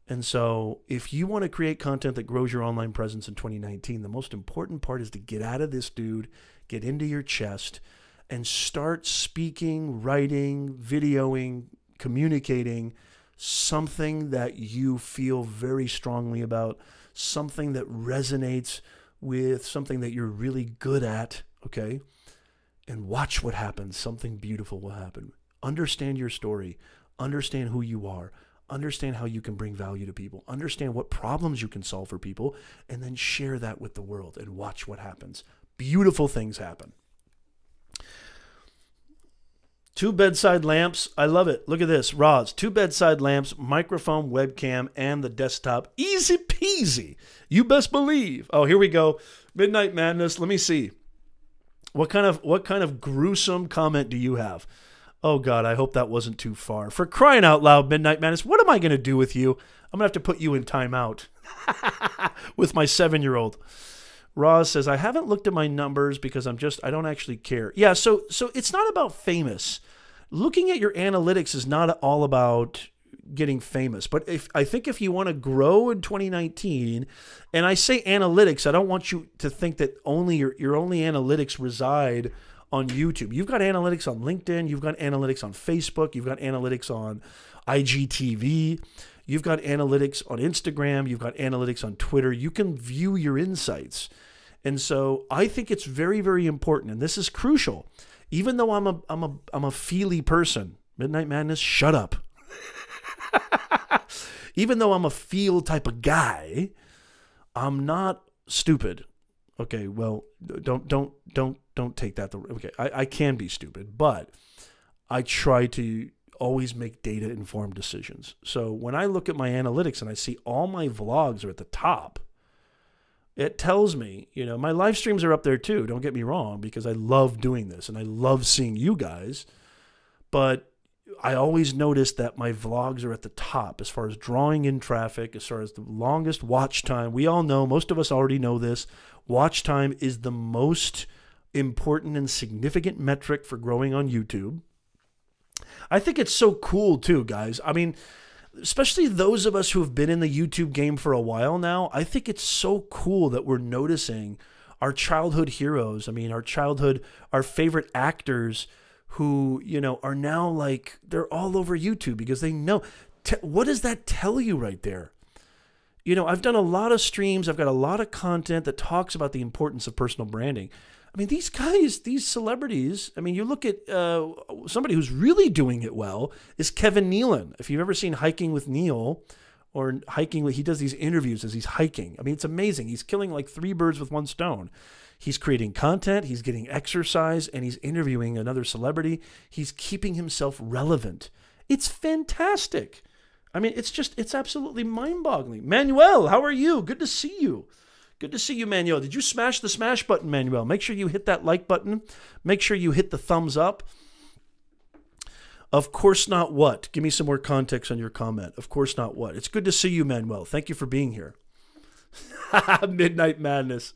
And so if you want to create content that grows your online presence in 2019, the most important part is to get out of this dude, get into your chest, and start speaking, writing, videoing, communicating something that you feel very strongly about, something that resonates with something that you're really good at, okay? And watch what happens. Something beautiful will happen. Understand your story. Understand who you are. Understand how you can bring value to people. Understand what problems you can solve for people. And then share that with the world and watch what happens. Beautiful things happen. 2 bedside lamps. I love it. Look at this. Roz. 2 bedside lamps, microphone, webcam, and the desktop. Easy peasy. You best believe. Oh, here we go. Midnight Madness. Let me see. What kind of gruesome comment do you have? Oh, God, I hope that wasn't too far. For crying out loud, Midnight Madness, what am I going to do with you? I'm going to have to put you in timeout with my 7-year-old. Roz says, I haven't looked at my numbers because I don't actually care. Yeah, so it's not about famous. Looking at your analytics is not all about getting famous. But I think if you want to grow in 2019, and I say analytics, I don't want you to think that only your only analytics reside on YouTube. You've got analytics on LinkedIn. You've got analytics on Facebook. You've got analytics on IGTV. You've got analytics on Instagram. You've got analytics on Twitter. You can view your insights. And so I think it's very, very important. And this is crucial. Even though I'm a feely person, Midnight Madness, shut up. Even though I'm a feel type of guy, I'm not stupid. Okay, well, don't take that. Okay, I can be stupid, but I try to always make data informed decisions. So when I look at my analytics and I see all my vlogs are at the top, it tells me, my live streams are up there too. Don't get me wrong, because I love doing this and I love seeing you guys. But I always notice that my vlogs are at the top as far as drawing in traffic, as far as the longest watch time. We all know, most of us already know this, watch time is the most important and significant metric for growing on YouTube. I think it's so cool too, guys. I mean, especially those of us who have been in the YouTube game for a while now, I think it's so cool that we're noticing our childhood heroes. I mean, our favorite actors who, are now like, they're all over YouTube because they know. What does that tell you right there? I've done a lot of streams. I've got a lot of content that talks about the importance of personal branding. I mean, these guys, these celebrities, I mean, you look at somebody who's really doing it well is Kevin Nealon. If you've ever seen Hiking with Neil or he does these interviews as he's hiking. I mean, it's amazing. He's killing like 3 birds with 1 stone. He's creating content, he's getting exercise, and he's interviewing another celebrity. He's keeping himself relevant. It's fantastic. I mean, it's absolutely mind-boggling. Manuel, how are you? Good to see you. Good to see you, Manuel. Did you smash the smash button, Manuel? Make sure you hit that like button. Make sure you hit the thumbs up. Of course not what? Give me some more context on your comment. Of course not what? It's good to see you, Manuel. Thank you for being here. Midnight Madness.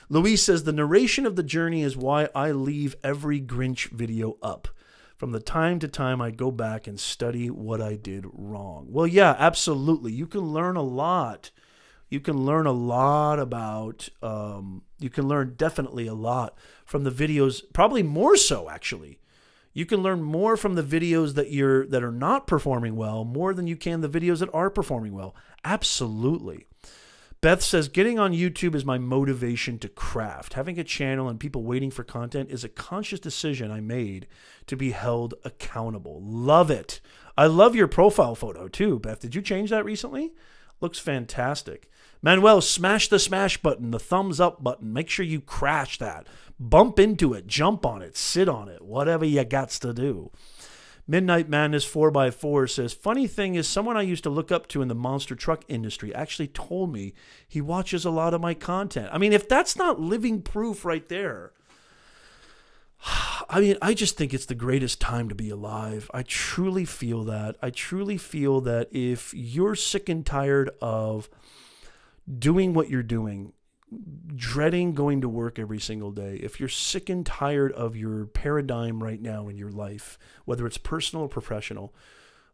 Luis says, the narration of the journey is why I leave every Grinch video up. From the time to time, I go back and study what I did wrong. Well, yeah, absolutely. You can learn a lot. You can learn a lot about, you can learn definitely a lot from the videos, probably more so actually. You can learn more from the videos that are not performing well, more than you can the videos that are performing well. Absolutely. Beth says, getting on YouTube is my motivation to craft. Having a channel and people waiting for content is a conscious decision I made to be held accountable. Love it. I love your profile photo too, Beth. Did you change that recently? Looks fantastic. Manuel, smash the smash button, the thumbs up button. Make sure you crash that. Bump into it, jump on it, sit on it, whatever you got to do. Midnight Madness 4x4 says, funny thing is someone I used to look up to in the monster truck industry actually told me he watches a lot of my content. I mean, if that's not living proof right there, I mean, I just think it's the greatest time to be alive. I truly feel that. I truly feel that if you're sick and tired of doing what you're doing, dreading going to work every single day, if you're sick and tired of your paradigm right now in your life, whether it's personal or professional,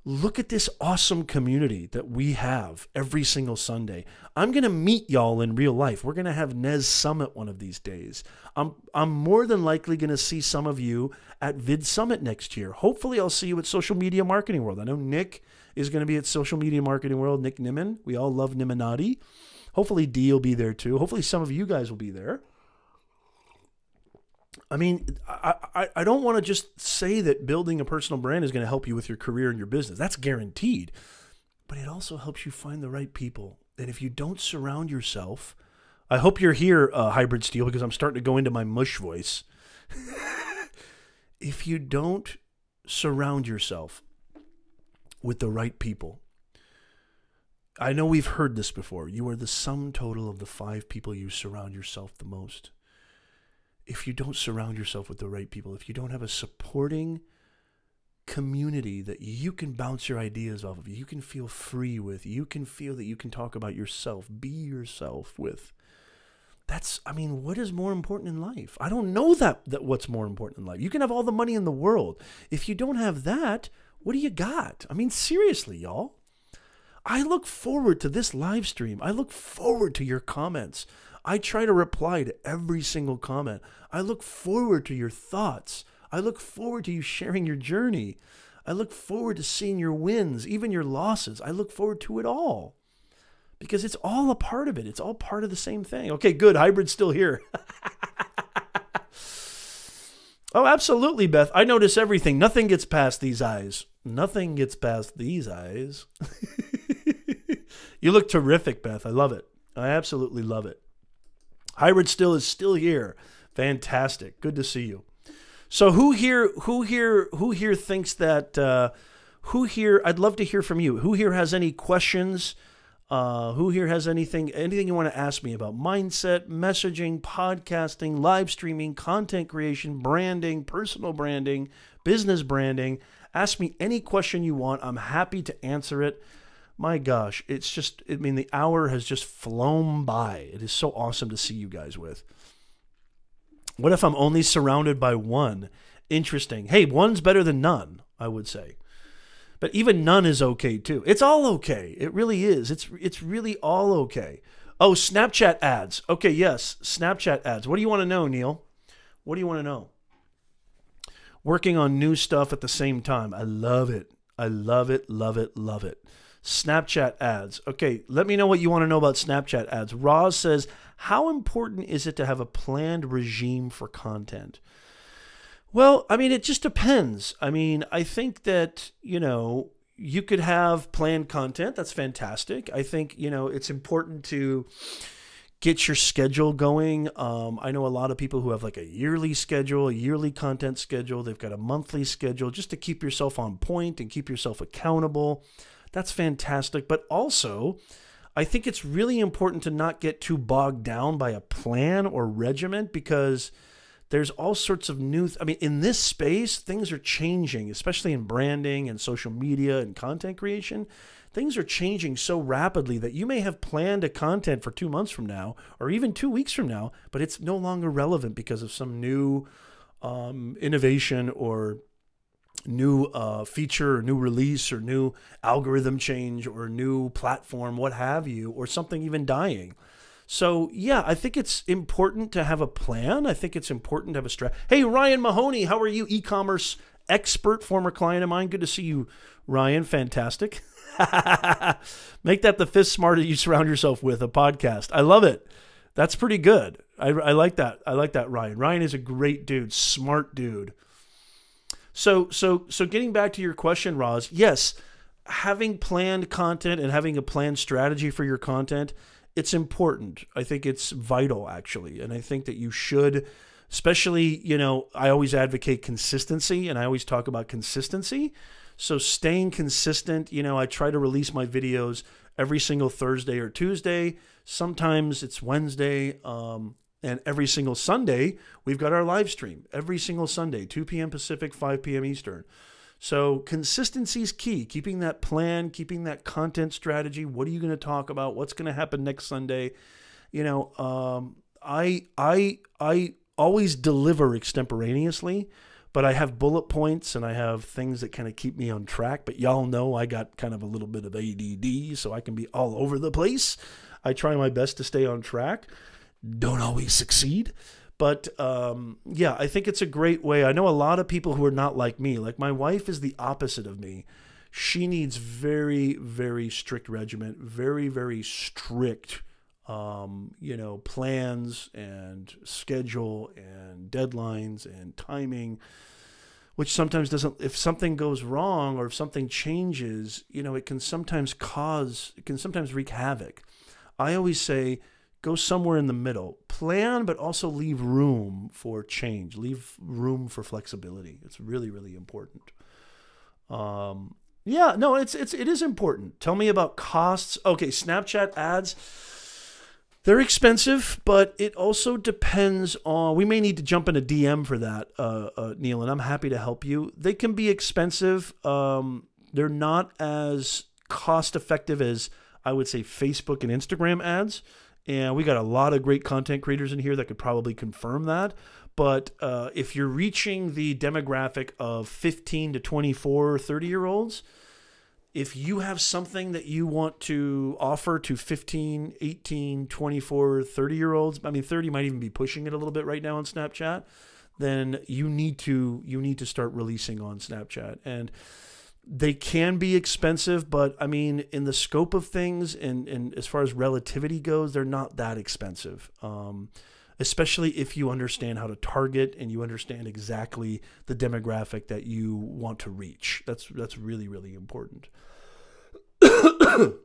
look at this awesome community that we have every single Sunday. I'm going to meet y'all in real life. We're going to have Nez Summit one of these days. I'm more than likely going to see some of you at Vid Summit next year. Hopefully I'll see you at Social Media Marketing World. I know Nick is going to be at Social Media Marketing World, Nick Nimmin. We all love Nimminati. Hopefully Dee will be there too. Hopefully some of you guys will be there. I mean, I don't want to just say that building a personal brand is going to help you with your career and your business. That's guaranteed. But it also helps you find the right people. And if you don't surround yourself, I hope you're here, Hybrid Steel, because I'm starting to go into my mush voice. If you don't surround yourself with the right people, I know we've heard this before. You are the sum total of the 5 people you surround yourself the most. If you don't surround yourself with the right people, if you don't have a supporting community that you can bounce your ideas off of, you can feel free with, you can feel that you can talk about yourself, be yourself with, what is more important in life? I don't know that what's more important in life. You can have all the money in the world. If you don't have that, what do you got? I mean, seriously, y'all. I look forward to this live stream. I look forward to your comments. I try to reply to every single comment. I look forward to your thoughts. I look forward to you sharing your journey. I look forward to seeing your wins, even your losses. I look forward to it all because it's all a part of it. It's all part of the same thing. Okay, good. Hybrid's still here. Oh, absolutely, Beth. I notice everything. Nothing gets past these eyes. Nothing gets past these eyes. You look terrific, Beth. I love it. I absolutely love it. Hybrid Still is still here. Fantastic. Good to see you. So who here thinks that, who here, I'd love to hear from you. Who here has any questions? Who here has anything you want to ask me about mindset, messaging, podcasting, live streaming, content creation, branding, personal branding, business branding? Ask me any question you want. I'm happy to answer it. My gosh, it's just, I mean, the hour has just flown by. It is so awesome to see you guys with. What if I'm only surrounded by one? Interesting. Hey, one's better than none, I would say. But even none is okay too. It's all okay. It really is. It's really all okay. Oh, Snapchat ads. Okay, yes, Snapchat ads. What do you want to know, Neil? What do you want to know? Working on new stuff at the same time. I love it. I love it, love it, love it. Snapchat ads. Okay, let me know what you want to know about Snapchat ads. Roz says, how important is it to have a planned regime for content? Well, I mean, it just depends. I mean, I think that, you could have planned content. That's fantastic. I think, it's important to get your schedule going. I know a lot of people who have like a yearly schedule, a yearly content schedule. They've got a monthly schedule just to keep yourself on point and keep yourself accountable. That's fantastic. But also, I think it's really important to not get too bogged down by a plan or regiment, because there's all sorts of in this space, things are changing, especially in branding and social media and content creation. Things are changing so rapidly that you may have planned a content for 2 months from now or even 2 weeks from now, but it's no longer relevant because of some new innovation or new feature or new release or new algorithm change or new platform, what have you, or something even dying. So yeah, I think it's important to have a plan. I think it's important to have a strategy. Hey, Ryan Mahoney, how are you? E-commerce expert, former client of mine. Good to see you, Ryan. Fantastic. Make that the fifth smarter you surround yourself with, a podcast. I love it. That's pretty good. I like that. I like that, Ryan. Ryan is a great dude, smart dude. So getting back to your question, Roz, yes, having planned content and having a planned strategy for your content, it's important. I think it's vital, actually. And I think that you should, especially, I always advocate consistency, and I always talk about consistency. So staying consistent, I try to release my videos every single Thursday or Tuesday. Sometimes it's Wednesday. And every single Sunday, we've got our live stream. Every single Sunday, 2 p.m. Pacific, 5 p.m. Eastern. So consistency is key. Keeping that plan, keeping that content strategy. What are you going to talk about? What's going to happen next Sunday? I always deliver extemporaneously, but I have bullet points and I have things that kind of keep me on track. But y'all know I got kind of a little bit of ADD, so I can be all over the place. I try my best to stay on track. Don't always succeed. But yeah, I think it's a great way. I know a lot of people who are not like me. Like my wife is the opposite of me. She needs very, very strict regimen, very, very strict, plans and schedule and deadlines and timing, which sometimes doesn't, if something goes wrong or if something changes, it can sometimes wreak havoc. I always say, go somewhere in the middle. Plan, but also leave room for change. Leave room for flexibility. It's really, really important. It is important. Tell me about costs. Okay, Snapchat ads. They're expensive, but it also depends on, we may need to jump in a DM for that, Neil, and I'm happy to help you. They can be expensive. They're not as cost effective as, I would say, Facebook and Instagram ads. And we got a lot of great content creators in here that could probably confirm that. But if you're reaching the demographic of 15 to 24, 30-year-olds, if you have something that you want to offer to 15, 18, 24, 30-year-olds, 30 might even be pushing it a little bit right now on Snapchat, then you need to start releasing on Snapchat. And they can be expensive, but in the scope of things and as far as relativity goes, they're not that expensive. Especially if you understand how to target and you understand exactly the demographic that you want to reach. That's really, really important.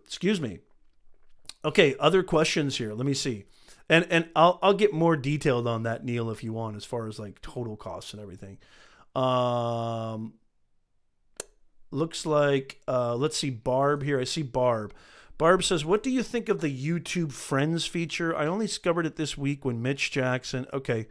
Excuse me. Okay, other questions here. Let me see. And I'll get more detailed on that, Neil, if you want, as far as like total costs and everything. Um, Looks like let's see, Barb here. I see Barb. Barb says, "What do you think of the YouTube Friends feature? I only discovered it this week when Mitch Jackson, okay,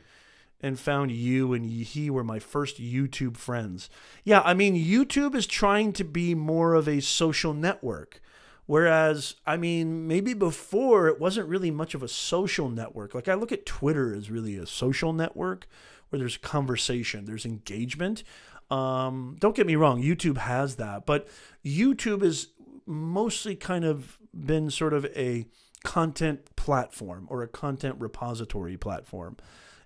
and found you and he were my first YouTube friends." Yeah, I mean, YouTube is trying to be more of a social network. Whereas, I mean, maybe before it wasn't really much of a social network. Like I look at Twitter as really a social network where there's conversation, there's engagement. Don't get me wrong, YouTube has that, but YouTube is mostly kind of been sort of a content platform or a content repository platform.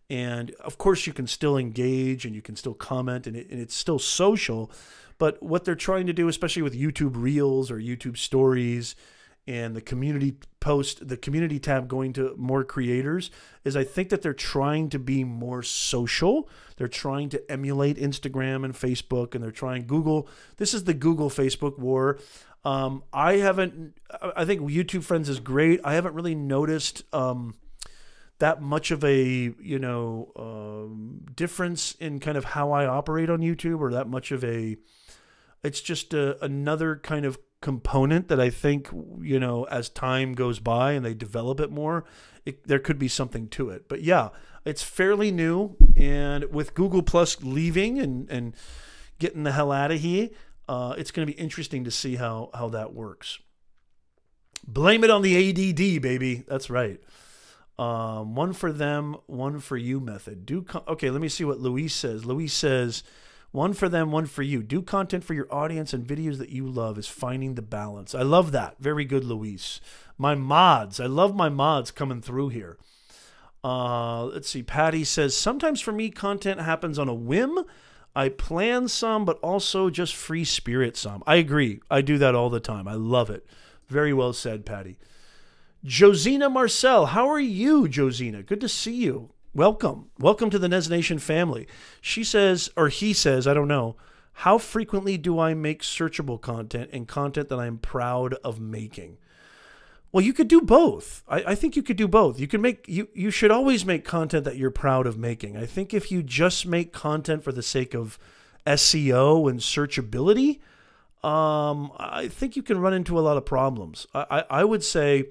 And of course, you can still engage and you can still comment, and it's still social. But what they're trying to do, especially with YouTube Reels or YouTube Stories and the community post, the community tab going to more creators, is I think that they're trying to be more social. They're trying to emulate Instagram and Facebook, and they're trying Google. This is the Google Facebook war. I think YouTube Friends is great. I haven't really noticed that much of a, difference in kind of how I operate on YouTube, or that much of it's just another kind of component that I think, as time goes by and they develop it more, there could be something to it. But yeah, it's fairly new. And with Google Plus leaving and getting the hell out of here, it's going to be interesting to see how that works. Blame it on the ADD, baby. That's right. One for them, one for you method. Okay, let me see what Luis says. Luis says, one for them, one for you. Do content for your audience and videos that you love is finding the balance. I love that. Very good, Luis. My mods. I love my mods coming through here. Let's see. Patty says, sometimes for me, content happens on a whim. I plan some, but also just free spirit some. I agree. I do that all the time. I love it. Very well said, Patty. Josina Marcel, how are you, Josina? Good to see you. Welcome. Welcome to the Nez Nation family. She says, or he says, I don't know, how frequently do I make searchable content and content that I'm proud of making? Well, you could do both. I think you could do both. You should always make content that you're proud of making. I think if you just make content for the sake of SEO and searchability, I think you can run into a lot of problems. I would say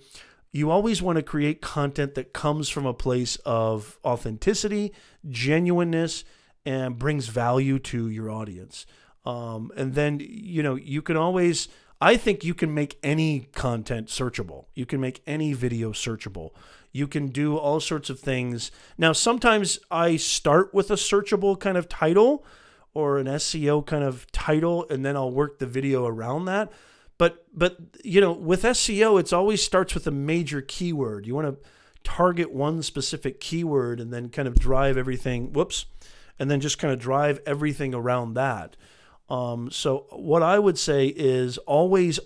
you always want to create content that comes from a place of authenticity, genuineness, and brings value to your audience. And then, you can always, I think you can make any content searchable. You can make any video searchable. You can do all sorts of things. Now, sometimes I start with a searchable kind of title or an SEO kind of title, and then I'll work the video around that. But with SEO, it always starts with a major keyword. You want to target one specific keyword and then kind of drive everything, and then just kind of drive everything around that. So what I would say is always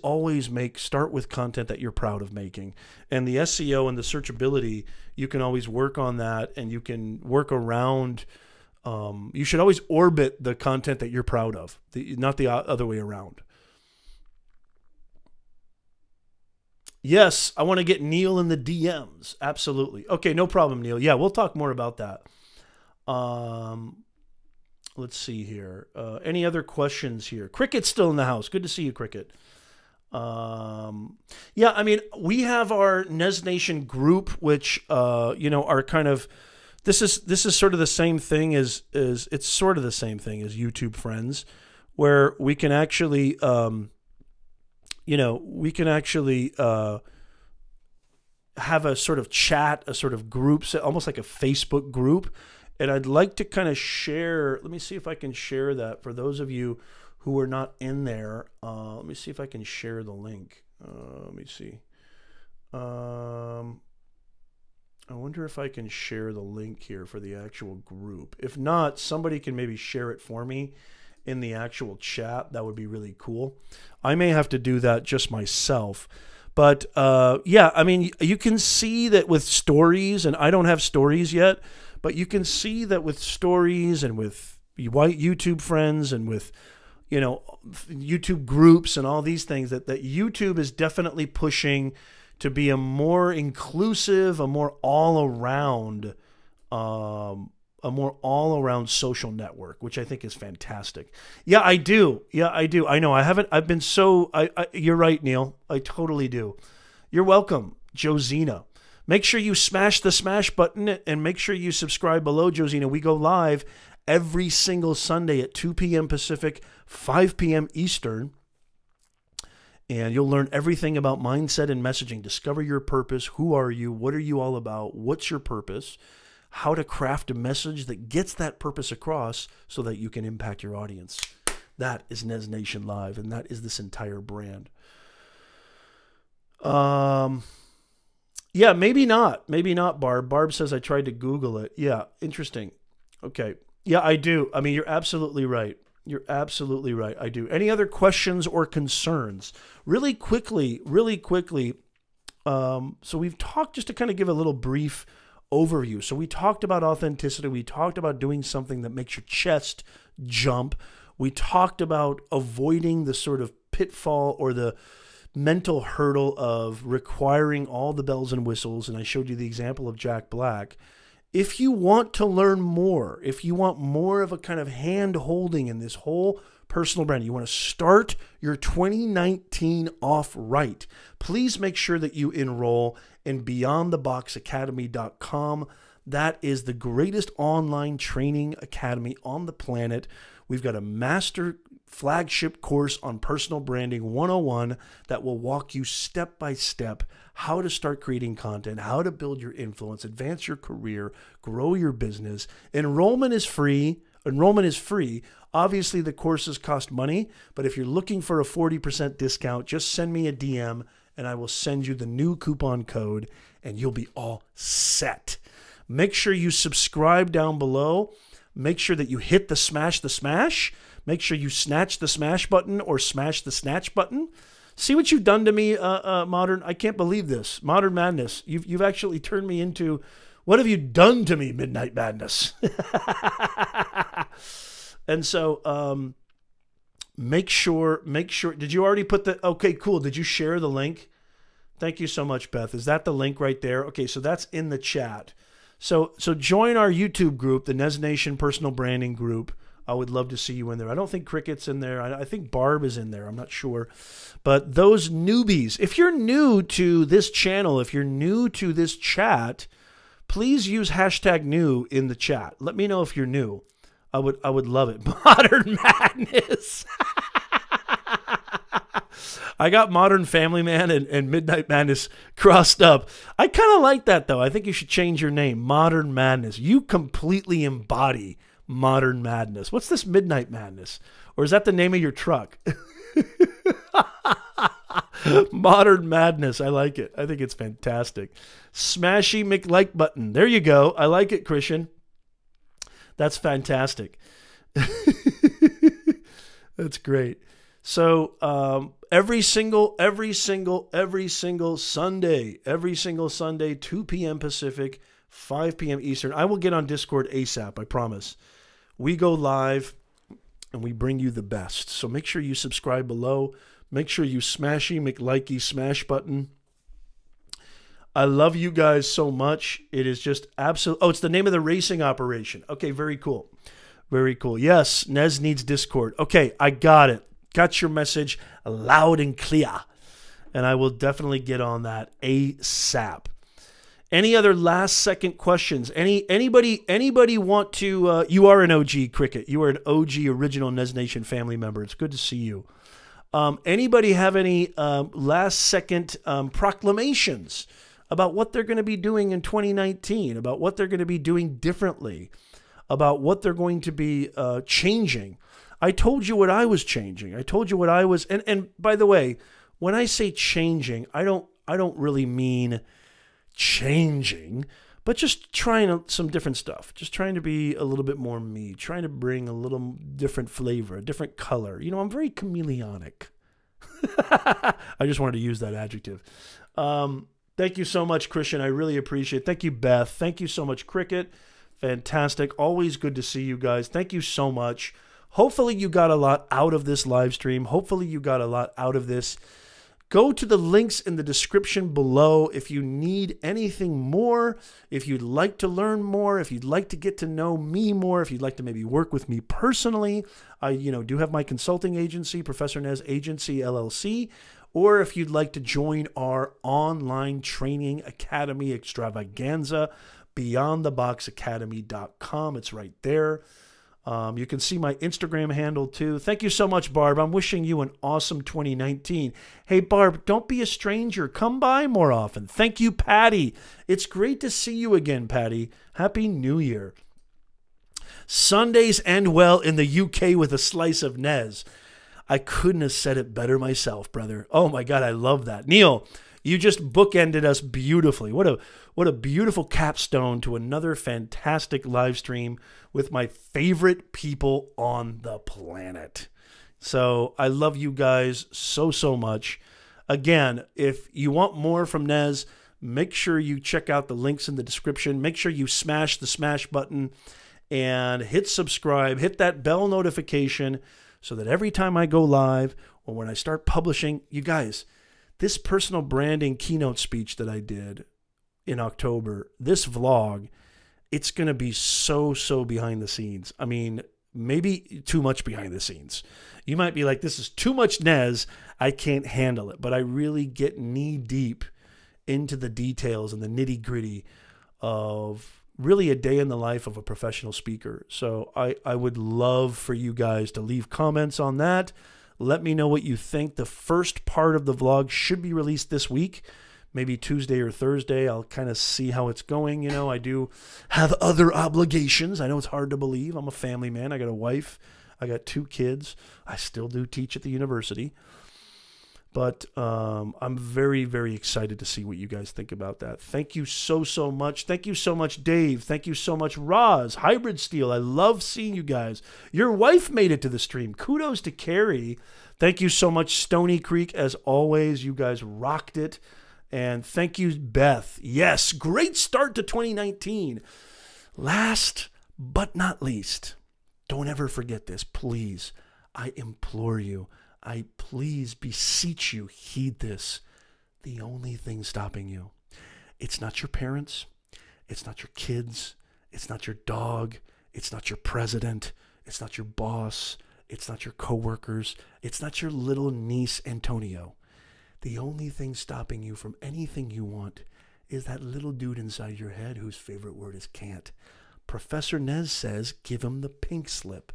start with content that you're proud of making. And the SEO and the searchability, you can always work on that, and you can work around. You should always orbit the content that you're proud of, not the other way around. Yes, I want to get Neil in the DMs. Absolutely. Okay, no problem, Neil. Yeah, we'll talk more about that. Let's see here. Any other questions here? Cricket's still in the house. Good to see you, Cricket. Yeah, I mean, we have our Nez Nation group, which are kind of, this is sort of the same thing as it's sort of the same thing as YouTube Friends, where we can actually have a sort of chat, a sort of group, almost like a Facebook group. And I'd like to kind of share, let me see if I can share that for those of you who are not in there. Let me see if I can share the link. Let me see. I wonder if I can share the link here for the actual group. If not, somebody can maybe share it for me in the actual chat. That would be really cool. I may have to do that just myself. But yeah, I mean, you can see that with stories, and I don't have stories yet, but you can see that with stories and with white YouTube Friends and with, YouTube groups and all these things, that YouTube is definitely pushing to be a more inclusive, a more all-around social network, which I think is fantastic. Yeah, I do. I know. I've been so, you're right, Neil. I totally do. You're welcome, Josina. Make sure you smash the smash button and make sure you subscribe below, Josina. We go live every single Sunday at 2 p.m. Pacific, 5 p.m. Eastern. And you'll learn everything about mindset and messaging. Discover your purpose. Who are you? What are you all about? What's your purpose? How to craft a message that gets that purpose across so that you can impact your audience. That is Nez Nation Live, and that is this entire brand. Yeah, maybe not. Maybe not, Barb. Barb says I tried to Google it. Yeah, interesting. Okay. Yeah, I do. I mean, you're absolutely right. You're absolutely right. I do. Any other questions or concerns? Really quickly. So we've talked, just to kind of give a little brief overview. So we talked about authenticity. We talked about doing something that makes your chest jump. We talked about avoiding the sort of pitfall or the mental hurdle of requiring all the bells and whistles. And I showed you the example of Jack Black. If you want to learn more, if you want more of a kind of hand holding in this whole personal brand, you want to start your 2019 off right, please make sure that you enroll in beyondtheboxacademy.com. That is the greatest online training academy on the planet. We've got a master flagship course on personal branding 101 that will walk you step by step how to start creating content, how to build your influence, advance your career, grow your business. Enrollment is free. Obviously, the courses cost money, but if you're looking for a 40% discount, just send me a DM and I will send you the new coupon code and you'll be all set. Make sure you subscribe down below. Make sure that you hit the smash. Make sure you snatch the smash button or smash the snatch button. See what you've done to me, Modern. I can't believe this. Modern Madness. You've actually turned me into, what have you done to me, Midnight Madness? And so make sure, did you already put the, okay, cool. Did you share the link? Thank you so much, Beth. Is that the link right there? Okay, so that's in the chat. So join our YouTube group, the Nez Nation Personal Branding Group. I would love to see you in there. I don't think Cricket's in there. I think Barb is in there. I'm not sure. But those newbies, if you're new to this channel, if you're new to this chat, please use #new in the chat. Let me know if you're new. I would love it. Modern Madness. I got Modern Family Man and Midnight Madness crossed up. I kind of like that, though. I think you should change your name. Modern Madness. You completely embody Modern Madness. What's this Midnight Madness? Or is that the name of your truck? Modern Madness. I like it. I think it's fantastic. Smashy McLike button. There you go. I like it, Christian. That's fantastic. That's great. So every single Sunday, 2 p.m. Pacific, 5 p.m. Eastern. I will get on Discord ASAP, I promise. We go live and we bring you the best. So make sure you subscribe below. Make sure you smashy McLikey smash button. I love you guys so much. It is just absolute. Oh, it's the name of the racing operation. Okay, very cool. Very cool. Yes, Nez needs Discord. Okay, I got it. Got your message loud and clear. And I will definitely get on that ASAP. Any other last second questions? Anybody want to, you are an OG Cricket. You are an OG original Nez Nation family member. It's good to see you. Anybody have any last second proclamations about what they're going to be doing in 2019, about what they're going to be doing differently, about what they're going to be changing? I told you what I was changing. I told you what I was, and by the way, when I say changing, I don't really mean changing, but just trying some different stuff, just trying to be a little bit more me, trying to bring a little different flavor, a different color. You know, I'm very chameleonic. I just wanted to use that adjective. Thank you so much, Christian. I really appreciate it. Thank you, Beth. Thank you so much, Cricket. Fantastic. Always good to see you guys. Thank you so much. Hopefully you got a lot out of this live stream. Hopefully you got a lot out of this. Go to the links in the description below if you need anything more, if you'd like to learn more, if you'd like to get to know me more, if you'd like to maybe work with me personally. I do have my consulting agency, Professor Nez Agency, LLC, or if you'd like to join our online training academy extravaganza, beyondtheboxacademy.com. It's right there. You can see my Instagram handle too. Thank you so much, Barb. I'm wishing you an awesome 2019. Hey, Barb, don't be a stranger. Come by more often. Thank you, Patty. It's great to see you again, Patty. Happy New Year. Sundays end well in the UK with a slice of Nez. I couldn't have said it better myself, brother. Oh my God, I love that. Neil, you just bookended us beautifully. What a beautiful capstone to another fantastic live stream with my favorite people on the planet. So I love you guys so much. Again, if you want more from Nez, make sure you check out the links in the description. Make sure you smash the smash button and hit subscribe. Hit that bell notification so that every time I go live or when I start publishing, you guys, this personal branding keynote speech that I did in October, this vlog, it's going to be so behind the scenes. I mean, maybe too much behind the scenes. You might be like, this is too much Nez. I can't handle it. But I really get knee deep into the details and the nitty gritty of really a day in the life of a professional speaker. So I would love for you guys to leave comments on that. Let me know what you think. The first part of the vlog should be released this week, maybe Tuesday or Thursday. I'll kind of see how it's going. I do have other obligations. I know it's hard to believe. I'm a family man. I got a wife. I got 2 kids. I still do teach at the university. But I'm very excited to see what you guys think about that. Thank you so much. Thank you so much, Dave. Thank you so much, Roz, Hybrid Steel. I love seeing you guys. Your wife made it to the stream. Kudos to Carrie. Thank you so much, Stony Creek. As always, you guys rocked it. And thank you, Beth. Yes, great start to 2019. Last but not least, don't ever forget this, please. I implore you. I please beseech you, heed this. The only thing stopping you, it's not your parents, it's not your kids, it's not your dog, it's not your president, it's not your boss, it's not your coworkers, it's not your little niece Antonio. The only thing stopping you from anything you want is that little dude inside your head whose favorite word is can't. Professor Nez says, give him the pink slip.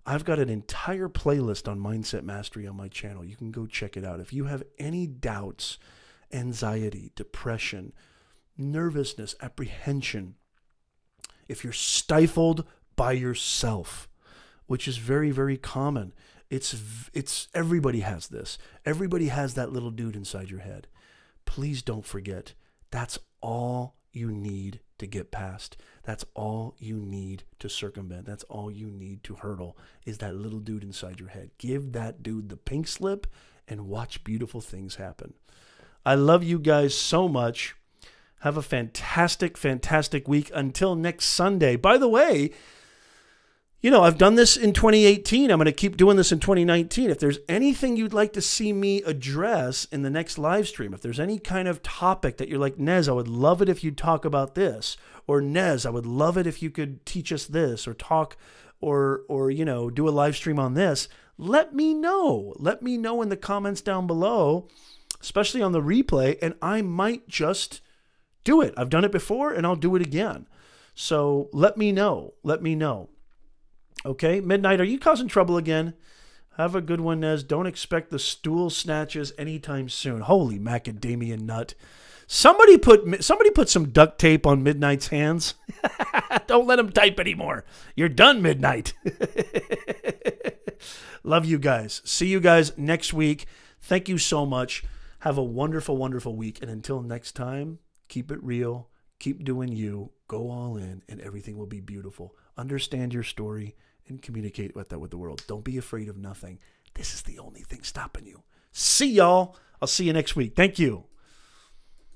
I've got an entire playlist on Mindset Mastery on my channel. You can go check it out. If you have any doubts, anxiety, depression, nervousness, apprehension, if you're stifled by yourself, which is very common, it's everybody has this. Everybody has that little dude inside your head. Please don't forget, that's all you need to get past. That's all you need to circumvent. That's all you need to hurdle is that little dude inside your head. Give that dude the pink slip and watch beautiful things happen. I love you guys so much. Have a fantastic week until next Sunday. By the way, I've done this in 2018. I'm going to keep doing this in 2019. If there's anything you'd like to see me address in the next live stream, if there's any kind of topic that you're like, Nez, I would love it if you'd talk about this, or Nez, I would love it if you could teach us this, or talk, or do a live stream on this, let me know. Let me know in the comments down below, especially on the replay, and I might just do it. I've done it before, and I'll do it again. So let me know. Let me know. Okay, Midnight, are you causing trouble again? Have a good one, Nez. Don't expect the stool snatches anytime soon. Holy macadamia nut. Somebody put some duct tape on Midnight's hands. Don't let him type anymore. You're done, Midnight. Love you guys. See you guys next week. Thank you so much. Have a wonderful week. And until next time, keep it real. Keep doing you. Go all in, and everything will be beautiful. Understand your story and communicate with that with the world. Don't be afraid of nothing. This is the only thing stopping you. See y'all. I'll see you next week. Thank you.